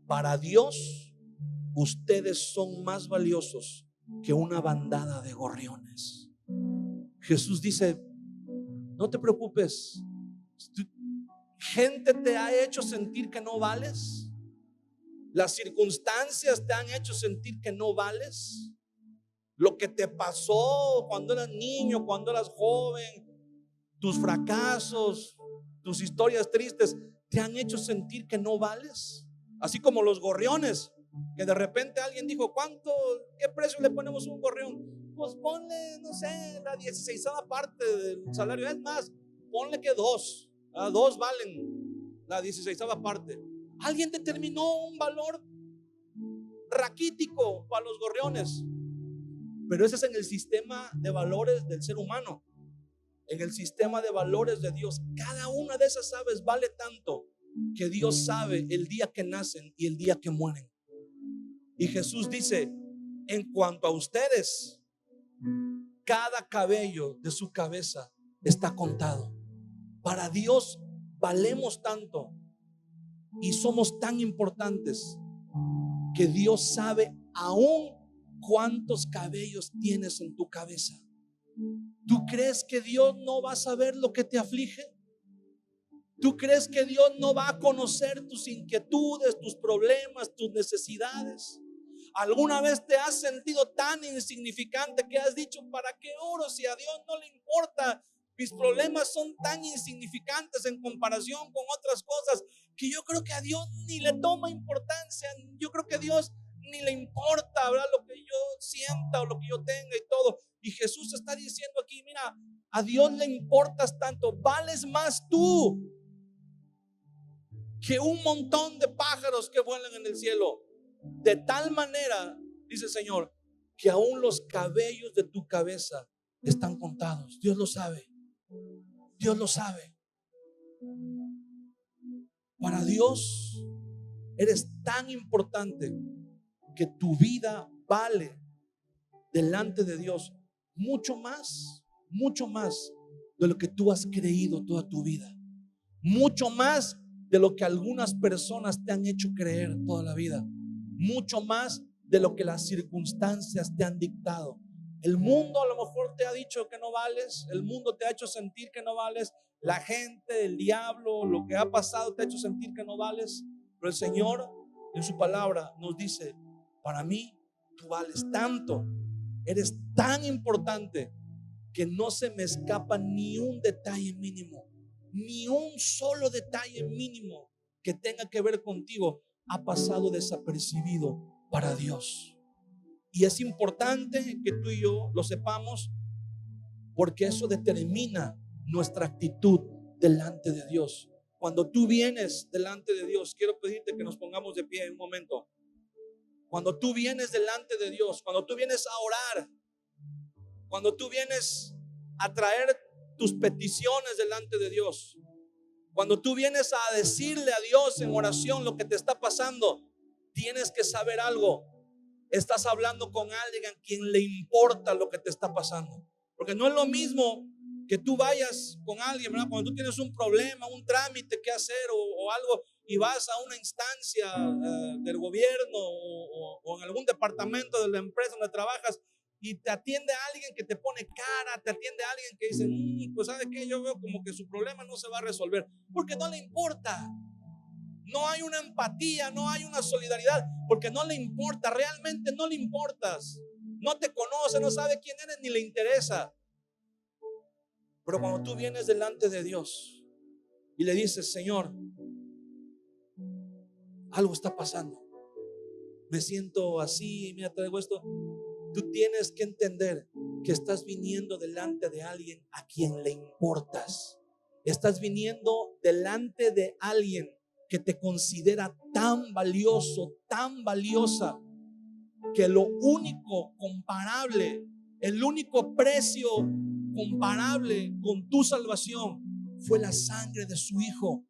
Para Dios, ustedes son más valiosos que una bandada de gorriones. Jesús dice, no te preocupes. Gente te ha hecho sentir que no vales. Las circunstancias te han hecho sentir que no vales. Lo que te pasó cuando eras niño, cuando eras joven, tus fracasos, tus historias tristes, te han hecho sentir que no vales. Así como los gorriones, que de repente alguien dijo, ¿qué precio le ponemos a un gorrión? Pues ponle, no sé, la 16ª parte del salario. Es más, ponle que 2 valen la 16ª parte. Alguien determinó un valor raquítico para los gorriones, pero ese es en el sistema de valores del ser humano. En el sistema de valores de Dios, cada una de esas aves vale tanto que Dios sabe el día que nacen y el día que mueren. Y Jesús dice, en cuanto a ustedes, cada cabello de su cabeza está contado. Para Dios valemos tanto y somos tan importantes que Dios sabe aún cuántos cabellos tienes en tu cabeza. ¿Tú crees que Dios no va a saber lo que te aflige? ¿Tú crees que Dios no va a conocer tus inquietudes, tus problemas, tus necesidades? ¿Alguna vez te has sentido tan insignificante que has dicho, ¿para qué oro si a Dios no le importa? Mis problemas son tan insignificantes en comparación con otras cosas que yo creo que a Dios ni le toma importancia. Yo creo que a Dios ni le importa, ¿verdad? Lo que yo sienta o lo que yo tenga y todo. Y Jesús está diciendo aquí, mira, a Dios le importas tanto, vales más tú que un montón de pájaros que vuelan en el cielo. De tal manera, dice el Señor, que aún los cabellos de tu cabeza están contados. Dios lo sabe. Dios lo sabe. Para Dios eres tan importante que tu vida vale delante de Dios mucho más de lo que tú has creído toda tu vida, mucho más de lo que algunas personas te han hecho creer toda la vida, mucho más de lo que las circunstancias te han dictado. El mundo a lo mejor te ha dicho que no vales, el mundo te ha hecho sentir que no vales, la gente, el diablo, lo que ha pasado te ha hecho sentir que no vales, pero el Señor en su palabra nos dice: para mí tú vales tanto, eres tan importante que no se me escapa ni un detalle mínimo, ni un solo detalle mínimo que tenga que ver contigo ha pasado desapercibido para Dios. Y es importante que tú y yo lo sepamos, porque eso determina nuestra actitud delante de Dios. Cuando tú vienes delante de Dios, quiero pedirte que nos pongamos de pie un momento. Cuando tú vienes delante de Dios, cuando tú vienes a orar, cuando tú vienes a traer tus peticiones delante de Dios, cuando tú vienes a decirle a Dios en oración lo que te está pasando, tienes que saber algo. Estás hablando con alguien a quien le importa lo que te está pasando. Porque no es lo mismo que tú vayas con alguien, ¿verdad? Cuando tú tienes un problema, un trámite que hacer o algo, y vas a una instancia del gobierno o en algún departamento de la empresa donde trabajas, y te atiende a alguien que te pone cara, te atiende a alguien que dice, pues ¿sabe qué? Yo veo como que su problema no se va a resolver, porque no le importa. No hay una empatía, no hay una solidaridad, porque no le importa, realmente no le importas. No te conoce, no sabe quién eres, ni le interesa. Pero cuando tú vienes delante de Dios y le dices: Señor, algo está pasando, me siento así, mira, traigo esto. Tú tienes que entender que estás viniendo delante de alguien a quien le importas. Estás viniendo delante de alguien que te considera tan valioso, tan valiosa, que lo único comparable, el único precio comparable con tu salvación fue la sangre de su Hijo,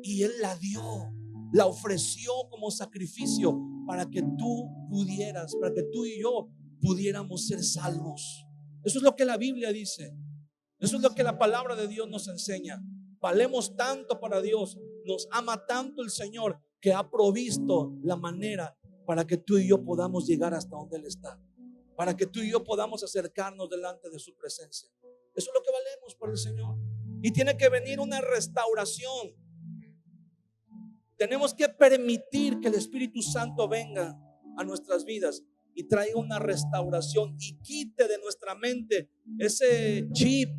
y Él la dio, la ofreció como sacrificio para que tú pudieras, para que tú y yo pudiéramos ser salvos. Eso es lo que la Biblia dice, eso es lo que la palabra de Dios nos enseña. Valemos tanto para Dios, nos ama tanto el Señor, que ha provisto la manera para que tú y yo podamos llegar hasta donde Él está, para que tú y yo podamos acercarnos delante de su presencia. Eso es lo que valemos por el Señor. Y tiene que venir una restauración. Tenemos que permitir que el Espíritu Santo venga a nuestras vidas y traiga una restauración y quite de nuestra mente ese chip,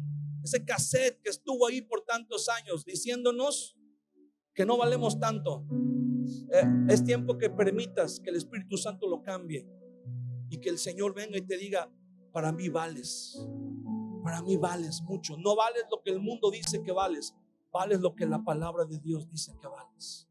ese cassette que estuvo ahí por tantos años diciéndonos que no valemos tanto. Es tiempo que permitas que el Espíritu Santo lo cambie y que el Señor venga y te diga: para mí vales mucho. No vales lo que el mundo dice que vales, vales lo que la palabra de Dios dice que vales.